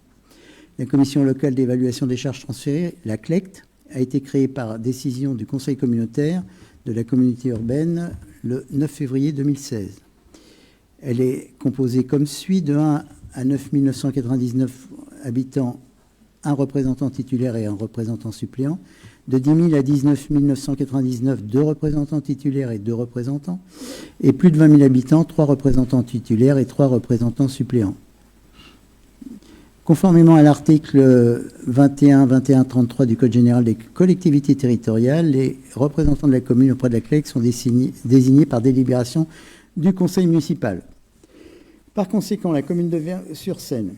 La commission locale d'évaluation des charges transférées, la CLECT, a été créée par décision du conseil communautaire de la communauté urbaine le 9 février 2016. Elle est composée comme suit: de 1 à 9 999 habitants, un représentant titulaire et un représentant suppléant; de 10 000 à 19 999, 2 représentants titulaires et 2 représentants; et plus de 20 000 habitants, 3 représentants titulaires et 3 représentants suppléants. Conformément à l'article 21-33 du Code général des collectivités territoriales, les représentants de la commune auprès de la CLEC sont désignés par délibération du conseil municipal. Par conséquent, la commune de Vaux-sur-Seine,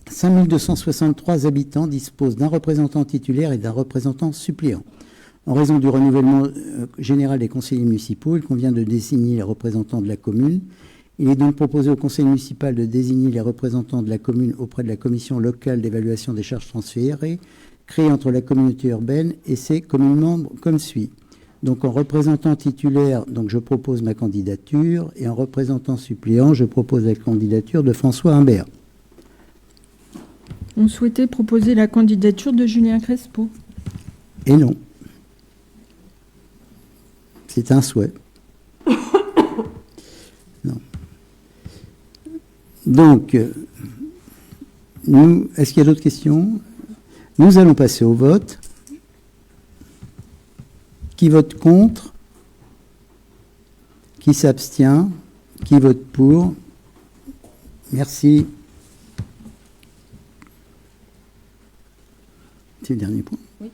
5 263 habitants, dispose d'un représentant titulaire et d'un représentant suppléant. En raison du renouvellement général des conseillers municipaux, il convient de désigner les représentants de la commune. Il est donc proposé au conseil municipal de désigner les représentants de la commune auprès de la commission locale d'évaluation des charges transférées, créée entre la communauté urbaine et ses communes membres comme suit. Donc en représentant titulaire, donc je propose ma candidature, et en représentant suppléant, je propose la candidature de François Humbert. On souhaitait proposer la candidature de Julien Crespo. Et non. C'est un souhait. Non. Donc, est-ce qu'il y a d'autres questions? Nous allons passer au vote. Qui vote contre? Qui s'abstient? Qui vote pour? Merci. C'est le dernier point. Oui.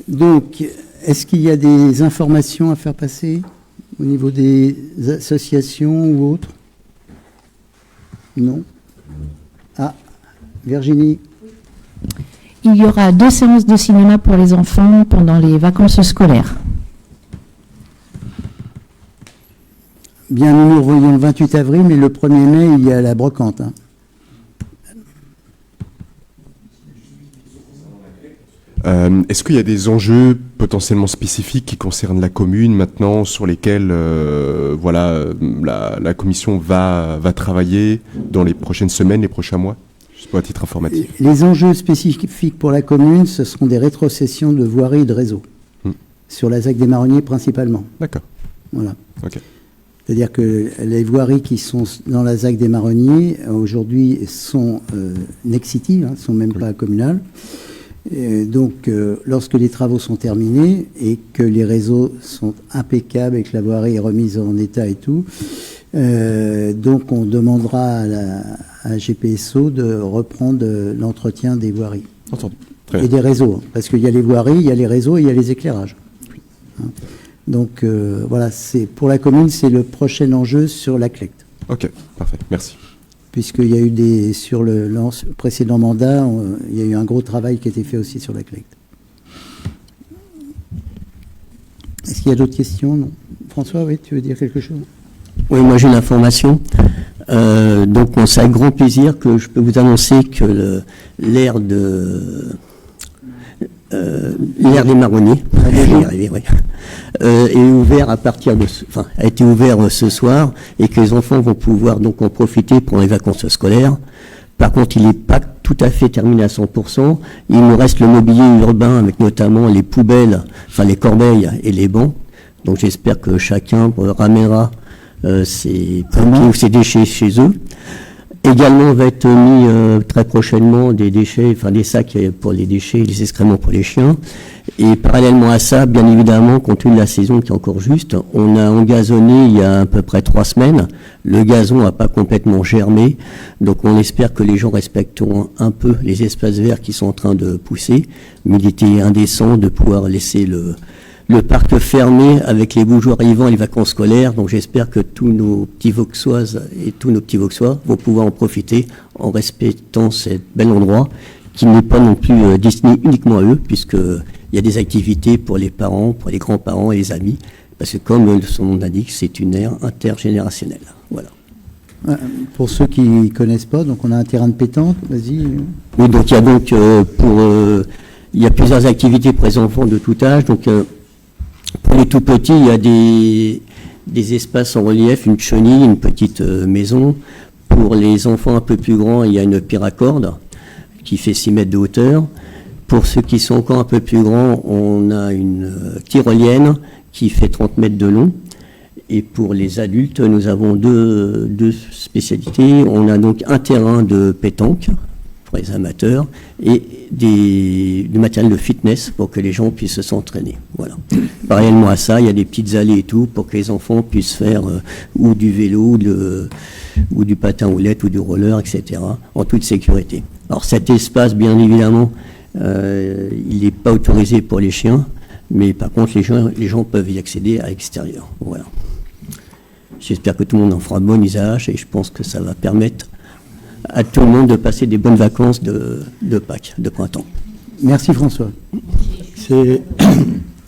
Donc, est-ce qu'il y a des informations à faire passer au niveau des associations ou autres? Non. Ah, Virginie. Il y aura 2 séances de cinéma pour les enfants pendant les vacances scolaires. Bien, nous nous revoyons le 28 avril, mais le 1er mai, il y a la brocante. Hein. Est-ce qu'il y a des enjeux potentiellement spécifiques qui concernent la commune maintenant, sur lesquels la commission va travailler dans les prochaines semaines, les prochains mois, juste pour à titre informatif? Les enjeux spécifiques pour la commune, ce seront des rétrocessions de voiries et de réseaux, sur la ZAC des Marronniers principalement. D'accord. Voilà. Ok. C'est-à-dire que les voiries qui sont dans la ZAC des Marronniers, aujourd'hui, sont Nexity, ne sont même pas communales. Donc, lorsque les travaux sont terminés et que les réseaux sont impeccables et que la voirie est remise en état et tout, donc on demandera à GPSO de reprendre l'entretien des voiries. Entendu. Et des réseaux, parce qu'il y a les voiries, il y a les réseaux et il y a les éclairages. Hein. Donc, voilà, pour la commune, c'est le prochain enjeu sur la CLECT. Ok, parfait, merci. Puisqu'il y a eu sur le précédent mandat, il y a eu un gros travail qui a été fait aussi sur la CLECT. Est-ce qu'il y a d'autres questions? Non. François, oui, tu veux dire quelque chose? Oui, moi j'ai une information. Donc c'est avec grand plaisir que je peux vous annoncer que l'aire des Marronniers, est ouvert à partir a été ouvert ce soir et que les enfants vont pouvoir donc en profiter pour les vacances scolaires. Par contre, il n'est pas tout à fait terminé à 100%. Il nous reste le mobilier urbain avec notamment les poubelles, les corbeilles et les bancs. Donc j'espère que chacun ramènera ses papiers ou ses déchets chez eux. Également va être mis très prochainement des déchets, des sacs pour les déchets, les excréments pour les chiens. Et parallèlement à ça, bien évidemment, compte tenu de la saison qui est encore juste, on a engazonné il y a à peu près 3 semaines. Le gazon n'a pas complètement germé, donc on espère que les gens respecteront un peu les espaces verts qui sont en train de pousser. Mais il était indécent de pouvoir laisser le parc fermé avec les beaux jours arrivant et les vacances scolaires. Donc j'espère que tous nos petits Vauxoises et tous nos petits Vauxois vont pouvoir en profiter en respectant ce bel endroit qui n'est pas non plus destiné uniquement à eux, puisqu'il y a des activités pour les parents, pour les grands-parents et les amis, parce que comme son nom l'indique, c'est une aire intergénérationnelle. Voilà. Pour ceux qui ne connaissent pas, donc on a un terrain de pétanque, vas-y. Oui, donc il y a donc il y a plusieurs activités pour les enfants de tout âge. Donc pour les tout petits, il y a des espaces en relief, une chenille, une petite maison. Pour les enfants un peu plus grands, il y a une pierre à cordes qui fait 6 mètres de hauteur. Pour ceux qui sont encore un peu plus grands, on a une tyrolienne qui fait 30 mètres de long. Et pour les adultes, nous avons deux spécialités. On a donc un terrain de pétanque pour les amateurs et du matériel de fitness pour que les gens puissent s'entraîner. Voilà. Parallèlement à ça, il y a des petites allées et tout pour que les enfants puissent faire ou du vélo, ou du patin roulette ou du roller, etc. en toute sécurité. Alors cet espace, bien évidemment, il n'est pas autorisé pour les chiens, mais par contre les gens peuvent y accéder à l'extérieur. Voilà. J'espère que tout le monde en fera bon usage et je pense que ça va permettre à tout le monde de passer des bonnes vacances de Pâques, de printemps. Merci François.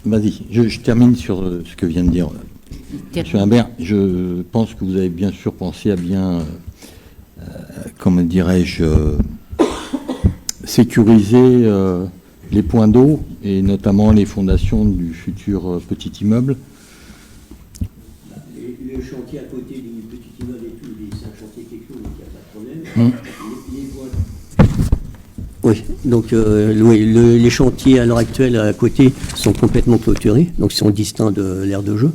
Vas-y, je termine sur ce que vient de dire M. Imbert. Je pense que vous avez bien sûr pensé à bien, comment dirais-je, sécuriser les points d'eau et notamment les fondations du futur petit immeuble. petit immeuble et tout, c'est un chantier qui est clos, donc il n'y a pas de problème. Oui, donc les chantiers à l'heure actuelle à côté sont complètement clôturés, donc ils sont distincts de l'aire de jeu.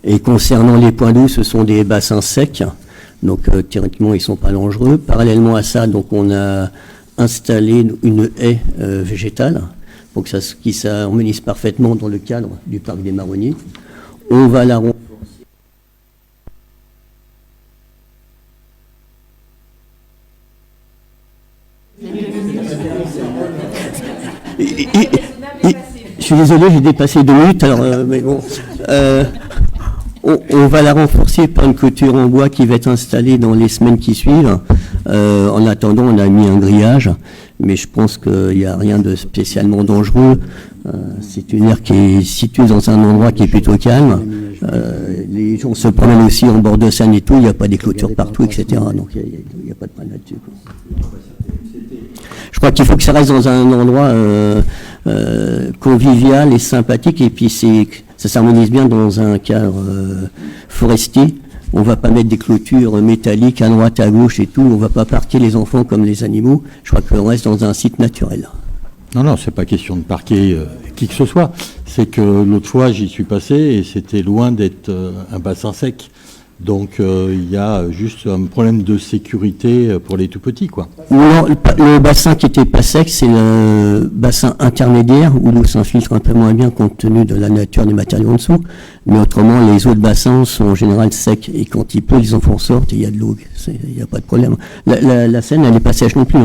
Et concernant les points d'eau, ce sont des bassins secs, donc théoriquement ils ne sont pas dangereux. Parallèlement à ça, donc on a installé une haie végétale pour que ça s'harmonise parfaitement dans le cadre du parc des Marronniers. On va la renforcer. Je suis désolé, j'ai dépassé 2 minutes, alors, mais bon. On va la renforcer par une clôture en bois qui va être installée dans les semaines qui suivent. En attendant, on a mis un grillage, mais je pense qu'il n'y a rien de spécialement dangereux. C'est une aire qui est située dans un endroit qui est plutôt calme. Les gens se promènent aussi en bord de Seine et tout, il n'y a pas des clôtures partout, etc. Donc il n'y a pas de problème là-dessus. Je crois qu'il faut que ça reste dans un endroit convivial et sympathique, et puis ça s'harmonise bien dans un cadre forestier. On ne va pas mettre des clôtures métalliques à droite, à gauche et tout. On ne va pas parquer les enfants comme les animaux. Je crois qu'on reste dans un site naturel. Non, c'est pas question de parquer qui que ce soit. C'est que l'autre fois, j'y suis passé et c'était loin d'être un bassin sec. Donc il y a juste un problème de sécurité pour les tout petits, quoi. Non, le bassin qui était pas sec, c'est le bassin intermédiaire où l'eau s'infiltre un peu moins bien compte tenu de la nature des matériaux en dessous. Mais autrement, les autres bassins sont en général secs et quand il pleut, les enfants sortent et il y a de l'eau. Il n'y a pas de problème. La Seine, elle n'est pas sèche non plus.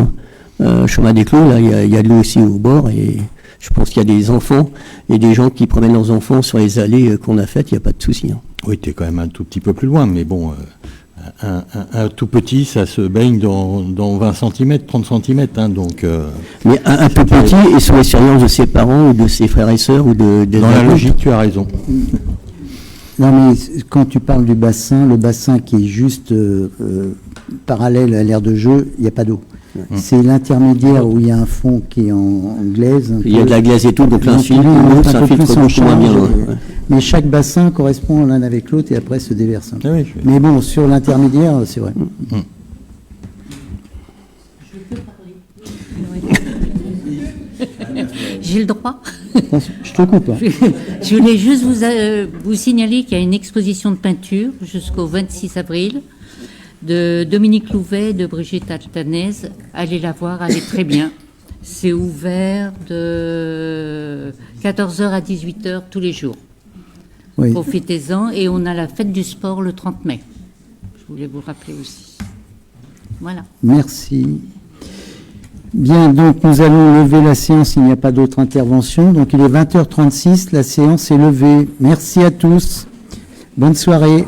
Chemin des Clos, là, il y a de l'eau aussi au bord et je pense qu'il y a des enfants et des gens qui promènent leurs enfants sur les allées qu'on a faites, il n'y a pas de souci. Oui, tu es quand même un tout petit peu plus loin, mais bon, un tout petit, ça se baigne dans 20 cm, 30 cm, donc... mais un tout petit et sous les surveillance de ses parents ou de ses frères et sœurs ou de... Dans la logique, tu as raison. Non, mais quand tu parles du bassin, le bassin qui est juste parallèle à l'aire de jeu, il n'y a pas d'eau. C'est l'intermédiaire où il y a un fond qui est en glaise. Il y a de la glaise et tout, donc l'infiltre beaucoup moins bien. Mais chaque bassin correspond l'un avec l'autre et après se déverse. Ah oui, mais bon, sur l'intermédiaire, c'est vrai. J'ai le droit. Je te coupe. Je voulais juste vous signaler qu'il y a une exposition de peinture jusqu'au 26 avril de Dominique Louvet et de Brigitte Altanès. Allez la voir, elle est très bien. C'est ouvert de 14h à 18h tous les jours. Oui. Profitez-en. Et on a la fête du sport le 30 mai. Je voulais vous rappeler aussi. Voilà. Merci. Bien, donc nous allons lever la séance, il n'y a pas d'autre intervention. Donc il est 20h36, la séance est levée. Merci à tous. Bonne soirée.